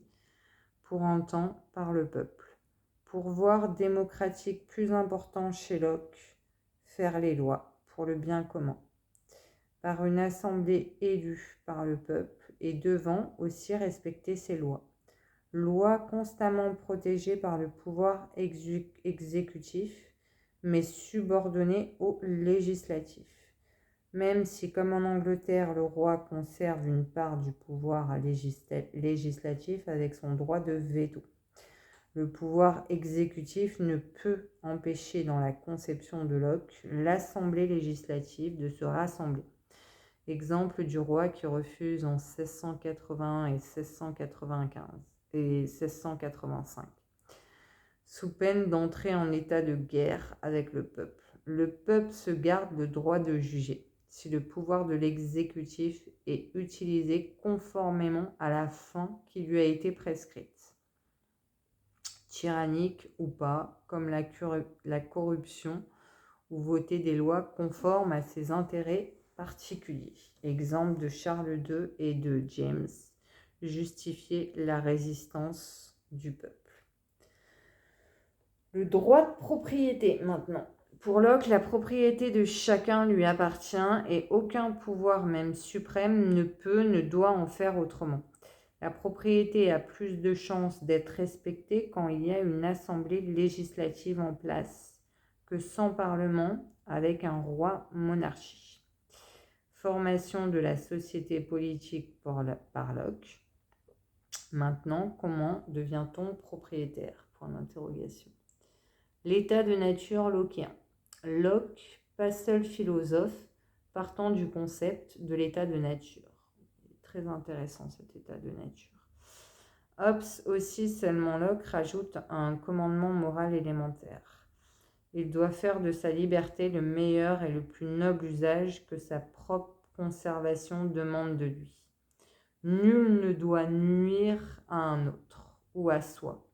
pour un temps par le peuple. Pouvoir démocratique plus important chez Locke, faire les lois pour le bien commun, par une assemblée élue par le peuple et devant aussi respecter ses lois. Lois constamment protégées par le pouvoir exécutif, mais subordonnées au législatif. Même si, comme en Angleterre, le roi conserve une part du pouvoir législatif avec son droit de veto. Le pouvoir exécutif ne peut empêcher, dans la conception de Locke, l'Assemblée législative de se rassembler. Exemple du roi qui refuse en 1681 et 1695 et 1685, sous peine d'entrer en état de guerre avec le peuple. Le peuple se garde le droit de juger si le pouvoir de l'exécutif est utilisé conformément à la fin qui lui a été prescrite, tyrannique ou pas, comme la corruption, ou voter des lois conformes à ses intérêts particuliers. Exemple de Charles II et de James, justifier la résistance du peuple. Le droit de propriété maintenant. Pour Locke, la propriété de chacun lui appartient et aucun pouvoir, même suprême, ne doit en faire autrement. La propriété a plus de chances d'être respectée quand il y a une assemblée législative en place que sans parlement avec un roi monarchie. Formation de la société politique par Locke. Maintenant, comment devient-on propriétaire ? Point d'interrogation. L'état de nature lockéen. Locke, pas seul philosophe, partant du concept de l'état de nature. Très intéressant cet état de nature. Hobbes aussi, seulement Locke, rajoute un commandement moral élémentaire. Il doit faire de sa liberté le meilleur et le plus noble usage que sa propre conservation demande de lui. Nul ne doit nuire à un autre ou à soi.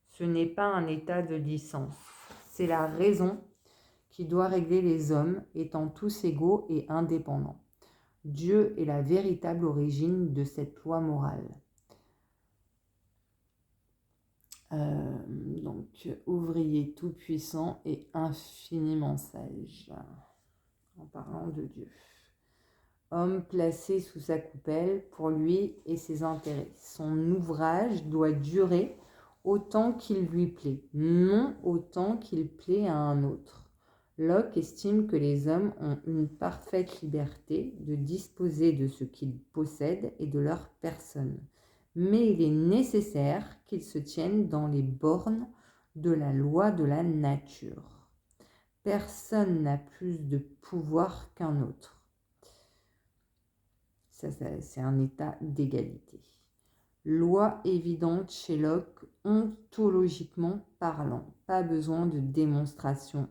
Ce n'est pas un état de licence. C'est la raison qui doit régler les hommes, étant tous égaux et indépendants. Dieu est la véritable origine de cette loi morale. Donc, ouvrier tout-puissant et infiniment sage, en parlant de Dieu. Homme placé sous sa coupelle pour lui et ses intérêts. Son ouvrage doit durer autant qu'il lui plaît, non autant qu'il plaît à un autre. Locke estime que les hommes ont une parfaite liberté de disposer de ce qu'ils possèdent et de leur personne, mais il est nécessaire qu'ils se tiennent dans les bornes de la loi de la nature. Personne n'a plus de pouvoir qu'un autre. Ça, c'est un état d'égalité. Loi évidente chez Locke, ontologiquement parlant. Pas besoin de démonstration.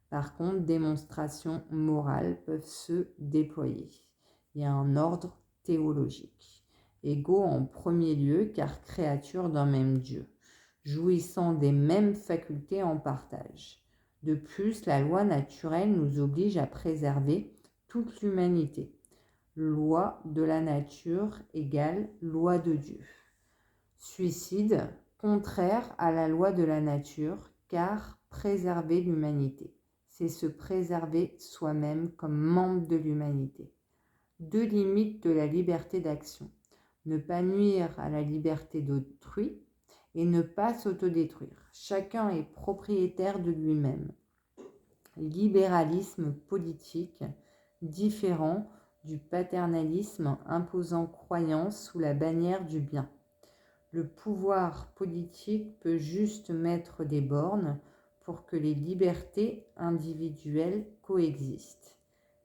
Par contre, démonstrations morales peuvent se déployer. Il y a un ordre théologique. Égaux en premier lieu, car créatures d'un même Dieu, jouissant des mêmes facultés en partage. De plus, la loi naturelle nous oblige à préserver toute l'humanité. Loi de la nature égale loi de Dieu. Suicide, contraire à la loi de la nature, car préserver l'humanité, c'est se préserver soi-même comme membre de l'humanité. Deux limites de la liberté d'action. Ne pas nuire à la liberté d'autrui et ne pas s'autodétruire. Chacun est propriétaire de lui-même. Libéralisme politique, différent du paternalisme imposant croyance sous la bannière du bien. Le pouvoir politique peut juste mettre des bornes pour que les libertés individuelles coexistent.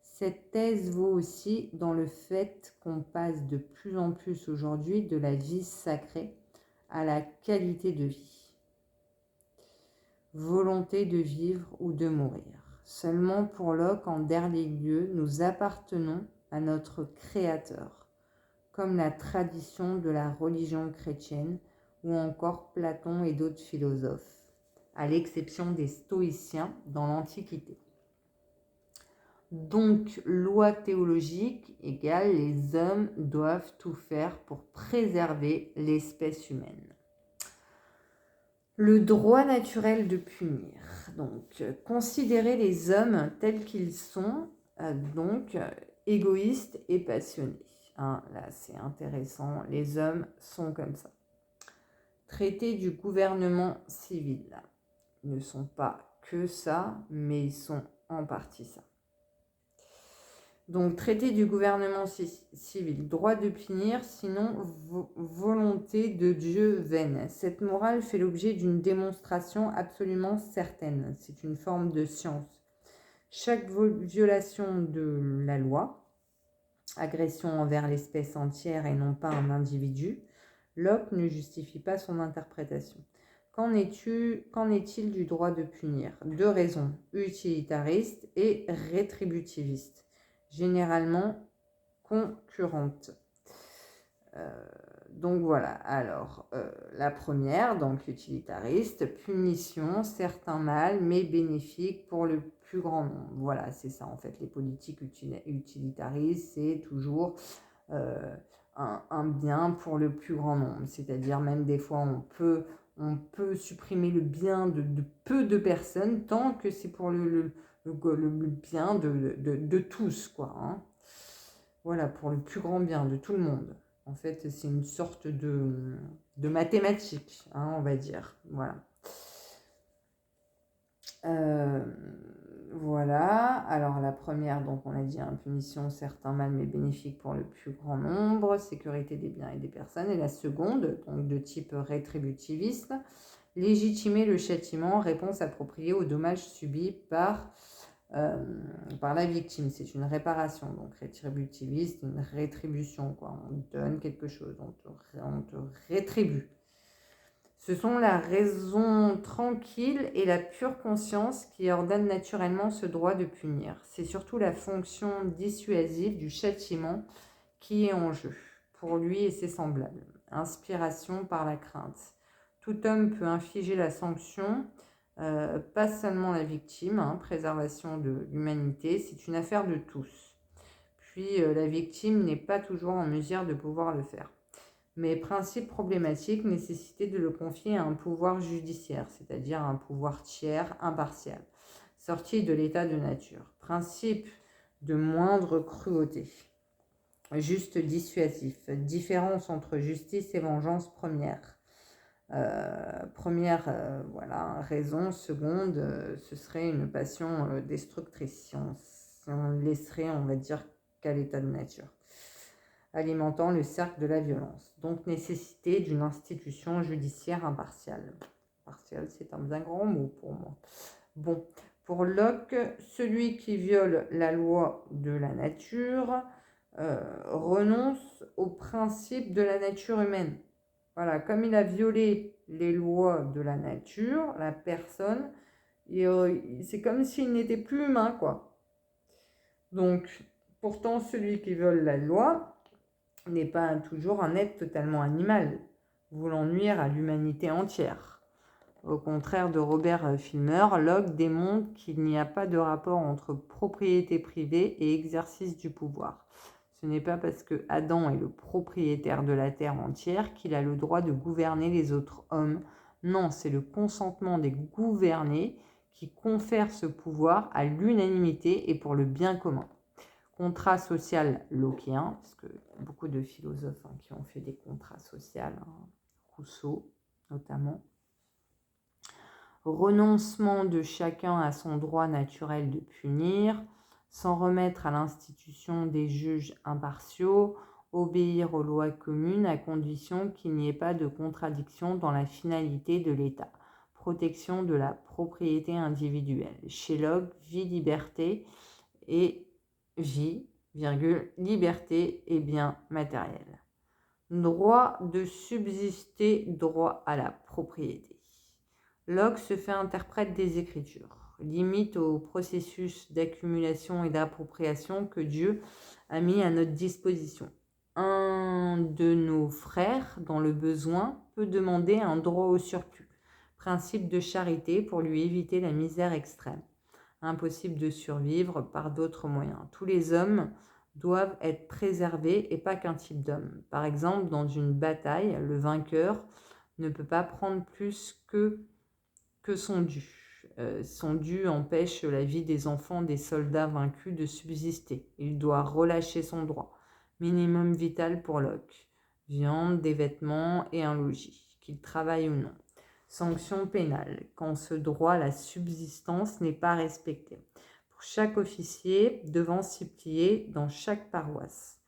Cette thèse vaut aussi dans le fait qu'on passe de plus en plus aujourd'hui de la vie sacrée à la qualité de vie. Volonté de vivre ou de mourir. Seulement pour Locke, en dernier lieu, nous appartenons à notre Créateur. comme la tradition de la religion chrétienne ou encore Platon et d'autres philosophes, à l'exception des stoïciens dans l'Antiquité. Donc, loi théologique égale les hommes doivent tout faire pour préserver l'espèce humaine. Le droit naturel de punir. Donc, considérer les hommes tels qu'ils sont, donc égoïstes et passionnés. Hein, là, c'est intéressant. Les hommes sont comme ça. Traité du gouvernement civil. Ils ne sont pas que ça, mais ils sont en partie ça. Donc, traité du gouvernement civil, droit de punir, sinon volonté de Dieu vaine. Cette morale fait l'objet d'une démonstration absolument certaine. C'est une forme de science. Chaque violation de la loi, agression envers l'espèce entière et non pas un individu, Locke ne justifie pas son interprétation. Qu'en est-il du droit de punir? Deux raisons, utilitariste et rétributiviste, généralement concurrentes. Donc voilà, alors la première, donc utilitariste, punition, certain mal, mais bénéfique pour le plus grand nombre. Voilà, c'est ça en fait, les politiques utilitaristes, c'est toujours un bien pour le plus grand nombre. C'est-à-dire même des fois on peut supprimer le bien de peu de personnes tant que c'est pour le bien de tous, quoi. Hein. Voilà, pour le plus grand bien de tout le monde. En fait, c'est une sorte de mathématique, hein, on va dire. Voilà. Voilà, alors la première, donc on a dit punition, certain mal, mais bénéfique pour le plus grand nombre, sécurité des biens et des personnes. Et la seconde, donc de type rétributiviste, légitimer le châtiment, réponse appropriée aux dommages subis par la victime. C'est une réparation, donc rétributiviste, une rétribution, quoi. On te donne quelque chose, on te rétribue. Ce sont la raison tranquille et la pure conscience qui ordonnent naturellement ce droit de punir. C'est surtout la fonction dissuasive du châtiment qui est en jeu, pour lui et ses semblables. Inspiration par la crainte. Tout homme peut infliger la sanction, pas seulement la victime, préservation de l'humanité, c'est une affaire de tous. Puis la victime n'est pas toujours en mesure de pouvoir le faire. Mais principe problématique, nécessité de le confier à un pouvoir judiciaire, c'est-à-dire un pouvoir tiers, impartial, sorti de l'état de nature. Principe de moindre cruauté, juste dissuasif, différence entre justice et vengeance première. Voilà, raison, seconde, ce serait une passion destructrice, si on laisserait, on va dire, qu'à l'état de nature, alimentant le cercle de la violence. Donc, nécessité d'une institution judiciaire impartiale. Partial, c'est un bien grand mot pour moi. Bon, pour Locke, celui qui viole la loi de la nature renonce au principe de la nature humaine. Voilà, comme il a violé les lois de la nature, la personne, c'est comme s'il n'était plus humain, quoi. Donc, pourtant, celui qui viole la loi n'est pas toujours un être totalement animal, voulant nuire à l'humanité entière. Au contraire de Robert Filmer, Locke démontre qu'il n'y a pas de rapport entre propriété privée et exercice du pouvoir. Ce n'est pas parce que Adam est le propriétaire de la terre entière qu'il a le droit de gouverner les autres hommes. Non, c'est le consentement des gouvernés qui confère ce pouvoir à l'unanimité et pour le bien commun. Contrat social lockéen, parce que beaucoup de philosophes qui ont fait des contrats sociaux, Rousseau notamment. Renoncement de chacun à son droit naturel de punir, s'en remettre à l'institution des juges impartiaux, obéir aux lois communes à condition qu'il n'y ait pas de contradiction dans la finalité de l'État. Protection de la propriété individuelle. Chez Locke, vie, liberté et vie, liberté et bien matériel. Droit de subsister, droit à la propriété. Locke se fait interprète des Écritures, limite au processus d'accumulation et d'appropriation que Dieu a mis à notre disposition. un de nos frères dans le besoin peut demander un droit au surplus. Principe de charité pour lui éviter la misère extrême. Impossible de survivre par d'autres moyens. Tous les hommes doivent être préservés et pas qu'un type d'homme. Par exemple, dans une bataille, le vainqueur ne peut pas prendre plus que son dû. Son dû empêche la vie des enfants des soldats vaincus de subsister. Il doit relâcher son droit. Minimum vital pour Locke. Viande, des vêtements et un logis, qu'il travaille ou non. Sanction pénale, quand ce droit à la subsistance n'est pas respecté. Pour chaque officier devant s'y plier dans chaque paroisse.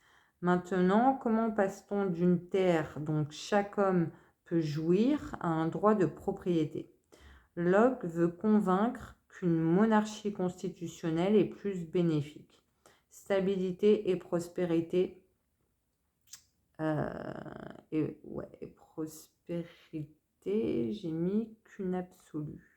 Maintenant, comment passe-t-on d'une terre dont chaque homme peut jouir à un droit de propriété ? Locke veut convaincre qu'une monarchie constitutionnelle est plus bénéfique. Stabilité et prospérité. Et prospérité, j'ai mis qu'une absolue.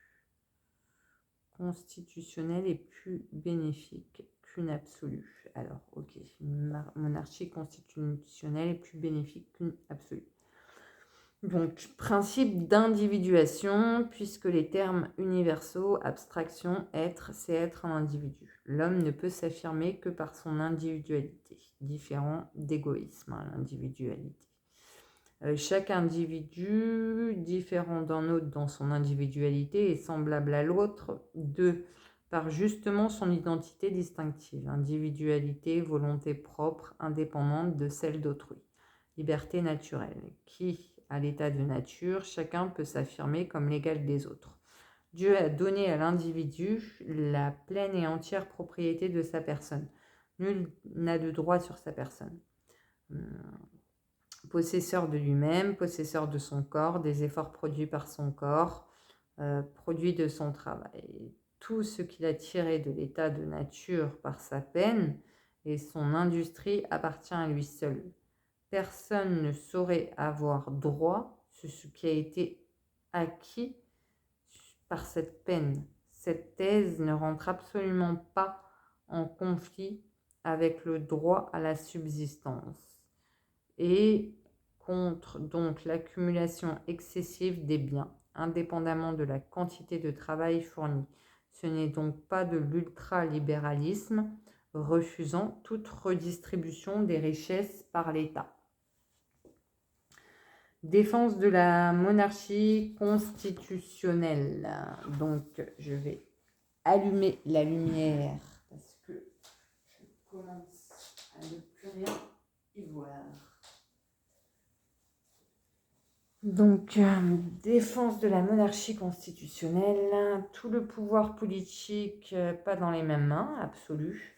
Constitutionnelle est plus bénéfique qu'une absolue. Alors, ok, une monarchie constitutionnelle est plus bénéfique qu'une absolue. Donc, principe d'individuation, puisque les termes universaux, abstraction, être, c'est être un individu. L'homme ne peut s'affirmer que par son individualité, différent d'égoïsme, l'individualité. Chaque individu, différent d'un autre dans son individualité, est semblable à l'autre par justement son identité distinctive. Individualité, volonté propre, indépendante de celle d'autrui. Liberté naturelle, qui, à l'état de nature, chacun peut s'affirmer comme l'égal des autres. Dieu a donné à l'individu la pleine et entière propriété de sa personne. Nul n'a de droit sur sa personne. Possesseur de lui-même, possesseur de son corps, des efforts produits par son corps, produits de son travail. Tout ce qu'il a tiré de l'état de nature par sa peine et son industrie appartient à lui seul. Personne ne saurait avoir droit sur ce qui a été acquis par cette peine. Cette thèse ne rentre absolument pas en conflit avec le droit à la subsistance et contre donc l'accumulation excessive des biens, indépendamment de la quantité de travail fourni. Ce n'est donc pas de l'ultralibéralisme refusant toute redistribution des richesses par l'État. Défense de la monarchie constitutionnelle. Donc, je vais allumer la lumière parce que je commence à ne plus rien y voir. Donc, défense de la monarchie constitutionnelle, tout le pouvoir politique, pas dans les mêmes mains, absolu,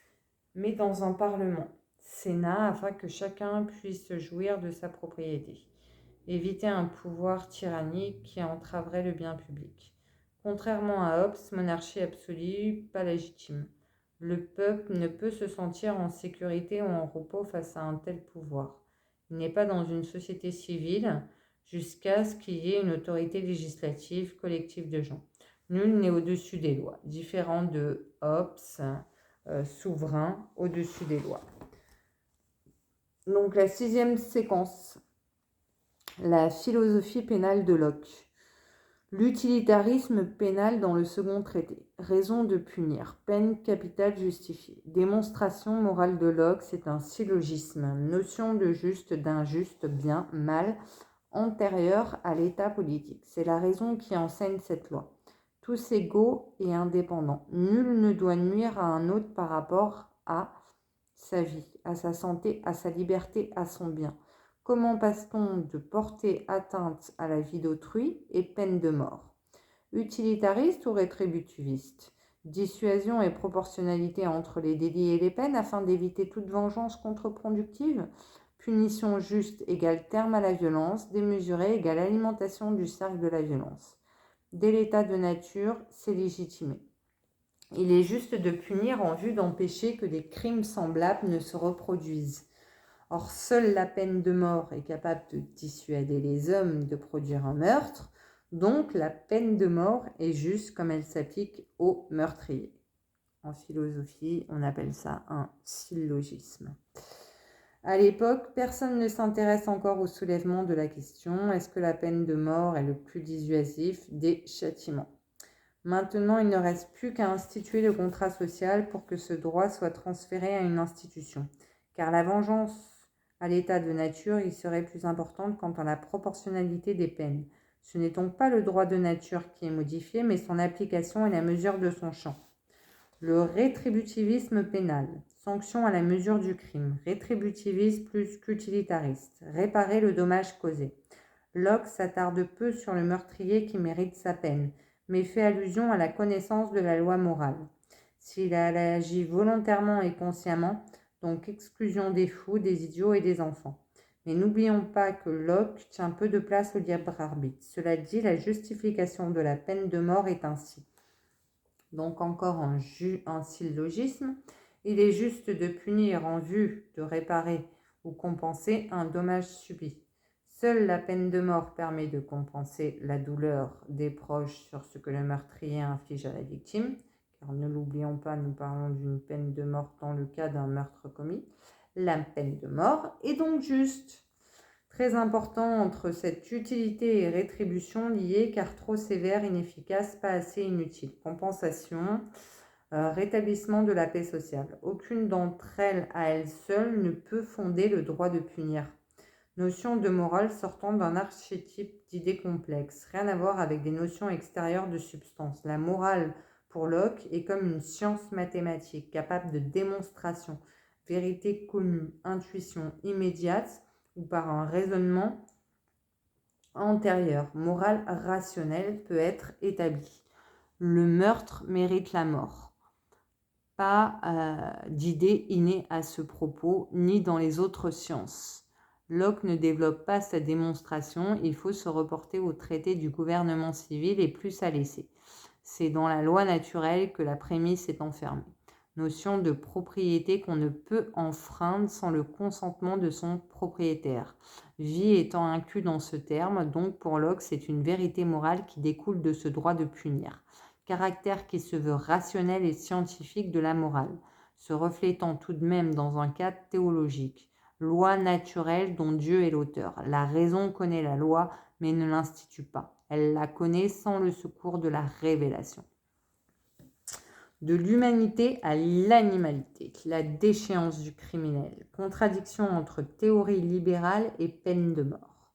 mais dans un parlement, Sénat, afin que chacun puisse jouir de sa propriété. Éviter un pouvoir tyrannique qui entraverait le bien public. Contrairement à Hobbes, monarchie absolue, pas légitime. Le peuple ne peut se sentir en sécurité ou en repos face à un tel pouvoir. Il n'est pas dans une société civile jusqu'à ce qu'il y ait une autorité législative collective de gens. Nul n'est au-dessus des lois, différent de Hobbes, souverain au-dessus des lois. Donc la 6e séquence. La philosophie pénale de Locke. L'utilitarisme pénal dans le second traité. Raison de punir. Peine capitale justifiée. Démonstration morale de Locke, c'est un syllogisme. Notion de juste, d'injuste, bien, mal, antérieure à l'état politique. C'est la raison qui enseigne cette loi. Tous égaux et indépendants. Nul ne doit nuire à un autre par rapport à sa vie, à sa santé, à sa liberté, à son bien. Comment passe-t-on de porter atteinte à la vie d'autrui et peine de mort? Utilitariste ou rétributiviste? Dissuasion et proportionnalité entre les délits et les peines afin d'éviter toute vengeance contre-productive? Punition juste égale terme à la violence, démesurée égale alimentation du cercle de la violence. Dès l'état de nature, c'est légitimé. Il est juste de punir en vue d'empêcher que des crimes semblables ne se reproduisent. Or, seule la peine de mort est capable de dissuader les hommes de produire un meurtre, donc la peine de mort est juste comme elle s'applique aux meurtriers. En philosophie, on appelle ça un syllogisme. À l'époque, personne ne s'intéresse encore au soulèvement de la question: est-ce que la peine de mort est le plus dissuasif des châtiments? Maintenant, il ne reste plus qu'à instituer le contrat social pour que ce droit soit transféré à une institution. Car la vengeance à l'état de nature y serait plus importante quant à la proportionnalité des peines. Ce n'est donc pas le droit de nature qui est modifié, mais son application et la mesure de son champ. Le rétributivisme pénal, sanction à la mesure du crime, rétributivisme plus qu'utilitariste, réparer le dommage causé. Locke s'attarde peu sur le meurtrier qui mérite sa peine, mais fait allusion à la connaissance de la loi morale. S'il a agi volontairement et consciemment, donc exclusion des fous, des idiots et des enfants. Mais n'oublions pas que Locke tient peu de place au libre arbitre. Cela dit, la justification de la peine de mort est ainsi. Donc encore un syllogisme, il est juste de punir en vue de réparer ou compenser un dommage subi. Seule la peine de mort permet de compenser la douleur des proches sur ce que le meurtrier inflige à la victime, car ne l'oublions pas, nous parlons d'une peine de mort dans le cas d'un meurtre commis. La peine de mort est donc juste. Très important entre cette utilité et rétribution liée, car trop sévère, inefficace, pas assez inutile. Compensation, rétablissement de la paix sociale. Aucune d'entre elles à elle seule ne peut fonder le droit de punir. Notion de morale sortant d'un archétype d'idées complexes, rien à voir avec des notions extérieures de substance. La morale, pour Locke, est comme une science mathématique, capable de démonstration, vérité connue, intuition immédiate, ou par un raisonnement antérieur. Morale rationnelle peut être établie. Le meurtre mérite la mort. Pas d'idée innée à ce propos, ni dans les autres sciences. Locke ne développe pas sa démonstration, il faut se reporter au traité du gouvernement civil et plus à laisser. C'est dans la loi naturelle que la prémisse est enfermée. Notion de propriété qu'on ne peut enfreindre sans le consentement de son propriétaire. Vie étant inclus dans ce terme, donc pour Locke, c'est une vérité morale qui découle de ce droit de punir. Caractère qui se veut rationnel et scientifique de la morale, se reflétant tout de même dans un cadre théologique. Loi naturelle dont Dieu est l'auteur. La raison connaît la loi, mais ne l'institue pas. Elle la connaît sans le secours de la révélation. De l'humanité à l'animalité, la déchéance du criminel, contradiction entre théorie libérale et peine de mort.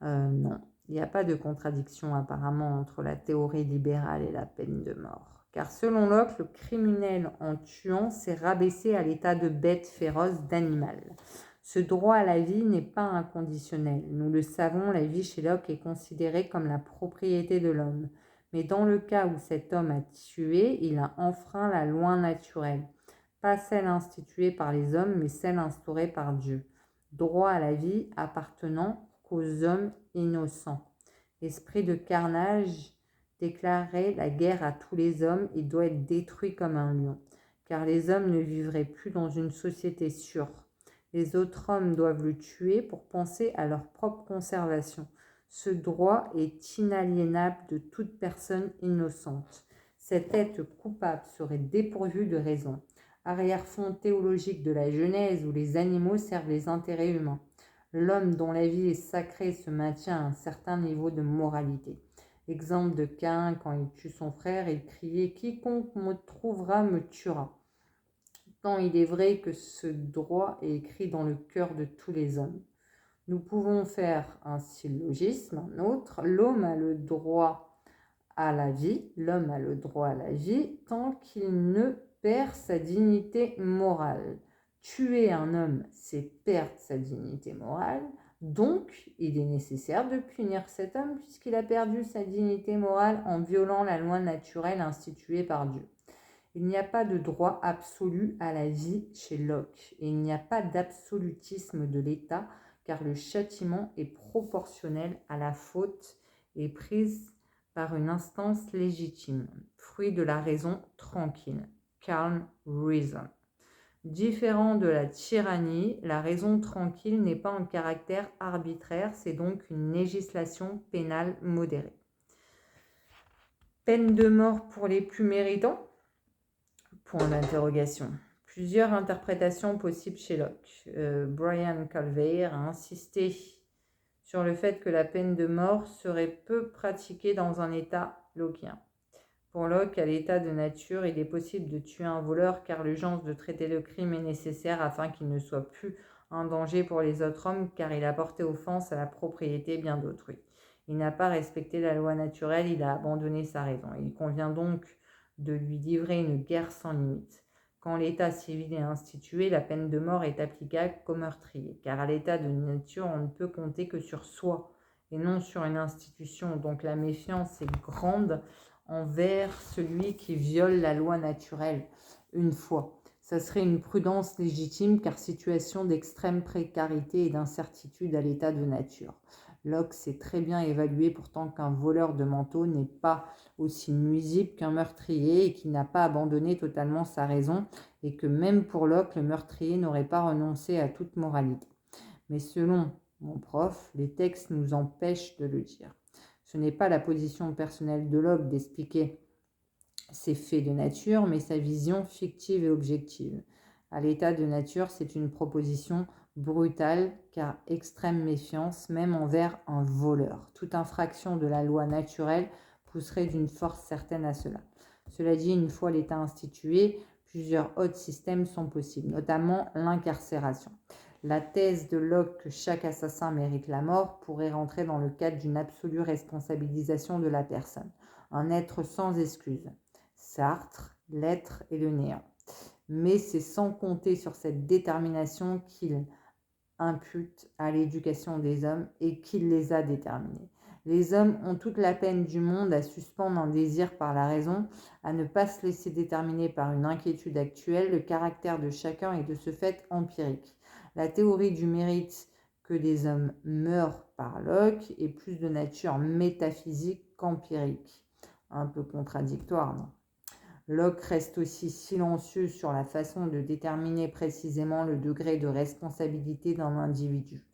Non, il n'y a pas de contradiction apparemment entre la théorie libérale et la peine de mort. Car selon Locke, le criminel en tuant s'est rabaissé à l'état de bête féroce, d'animal. Ce droit à la vie n'est pas inconditionnel. Nous le savons, la vie chez Locke est considérée comme la propriété de l'homme. Mais dans le cas où cet homme a tué, il a enfreint la loi naturelle. Pas celle instituée par les hommes, mais celle instaurée par Dieu. Droit à la vie appartenant qu'aux hommes innocents. Esprit de carnage déclarait la guerre à tous les hommes et doit être détruit comme un lion. Car les hommes ne vivraient plus dans une société sûre. Les autres hommes doivent le tuer pour penser à leur propre conservation. Ce droit est inaliénable de toute personne innocente. Cet être coupable serait dépourvu de raison. Arrière-fond théologique de la Genèse où les animaux servent les intérêts humains. L'homme dont la vie est sacrée se maintient à un certain niveau de moralité. Exemple de Caïn quand il tue son frère, il criait « Quiconque me trouvera me tuera ». Tant il est vrai que ce droit est écrit dans le cœur de tous les hommes. Nous pouvons faire un syllogisme, un autre. L'homme a le droit à la vie. L'homme a le droit à la vie tant qu'il ne perd sa dignité morale. Tuer un homme, c'est perdre sa dignité morale. Donc, il est nécessaire de punir cet homme puisqu'il a perdu sa dignité morale en violant la loi naturelle instituée par Dieu. Il n'y a pas de droit absolu à la vie chez Locke et il n'y a pas d'absolutisme de l'État car le châtiment est proportionnel à la faute et prise par une instance légitime, fruit de la raison tranquille, calm reason. Différent de la tyrannie, la raison tranquille n'est pas un caractère arbitraire, c'est donc une législation pénale modérée. Peine de mort pour les plus méritants ? Point d'interrogation. Plusieurs interprétations possibles chez Locke. Brian Calvert a insisté sur le fait que la peine de mort serait peu pratiquée dans un état lockien. Pour Locke, à l'état de nature, il est possible de tuer un voleur car l'urgence de traiter le crime est nécessaire afin qu'il ne soit plus un danger pour les autres hommes car il a porté offense à la propriété bien d'autrui. Il n'a pas respecté la loi naturelle, il a abandonné sa raison. Il convient donc de lui livrer une guerre sans limite. Quand l'état civil est institué, la peine de mort est applicable qu'au meurtrier, car à l'état de nature, on ne peut compter que sur soi et non sur une institution. Donc la méfiance est grande envers celui qui viole la loi naturelle une fois. Ça serait une prudence légitime car situation d'extrême précarité et d'incertitude à l'état de nature. Locke sait très bien évaluer pourtant qu'un voleur de manteau n'est pas aussi nuisible qu'un meurtrier et qu'il n'a pas abandonné totalement sa raison et que même pour Locke, le meurtrier n'aurait pas renoncé à toute moralité. Mais selon mon prof, les textes nous empêchent de le dire. Ce n'est pas la position personnelle de Locke d'expliquer ces faits de nature, mais sa vision fictive et objective. À l'état de nature, c'est une proposition brutale, car extrême méfiance, même envers un voleur. Toute infraction de la loi naturelle pousserait d'une force certaine à cela. Cela dit, une fois l'état institué, plusieurs autres systèmes sont possibles, notamment l'incarcération. La thèse de Locke que chaque assassin mérite la mort pourrait rentrer dans le cadre d'une absolue responsabilisation de la personne, un être sans excuse. Sartre, l'être et le néant. Mais c'est sans compter sur cette détermination qu'il impute à l'éducation des hommes et qu'il les a déterminés. Les hommes ont toute la peine du monde à suspendre un désir par la raison, à ne pas se laisser déterminer par une inquiétude actuelle. Le caractère de chacun est de ce fait empirique. La théorie du mérite que des hommes meurent par Locke est plus de nature métaphysique qu'empirique. Un peu contradictoire, non ? Locke reste aussi silencieux sur la façon de déterminer précisément le degré de responsabilité d'un individu.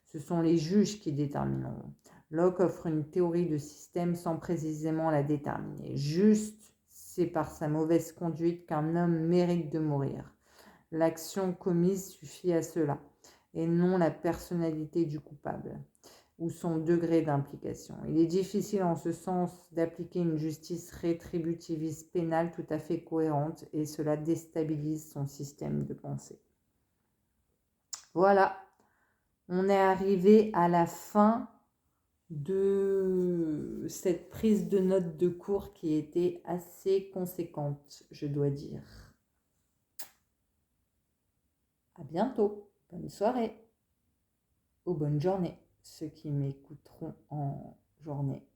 Ce sont les juges qui détermineront. Locke offre une théorie de système sans précisément la déterminer. Juste, c'est par sa mauvaise conduite qu'un homme mérite de mourir. L'action commise suffit à cela, et non la personnalité du coupable ou son degré d'implication. Il est difficile en ce sens d'appliquer une justice rétributiviste pénale tout à fait cohérente et cela déstabilise son système de pensée. Voilà, on est arrivé à la fin de cette prise de notes de cours qui était assez conséquente, je dois dire. À bientôt, bonne soirée ou bonne journée, ceux qui m'écouteront en journée.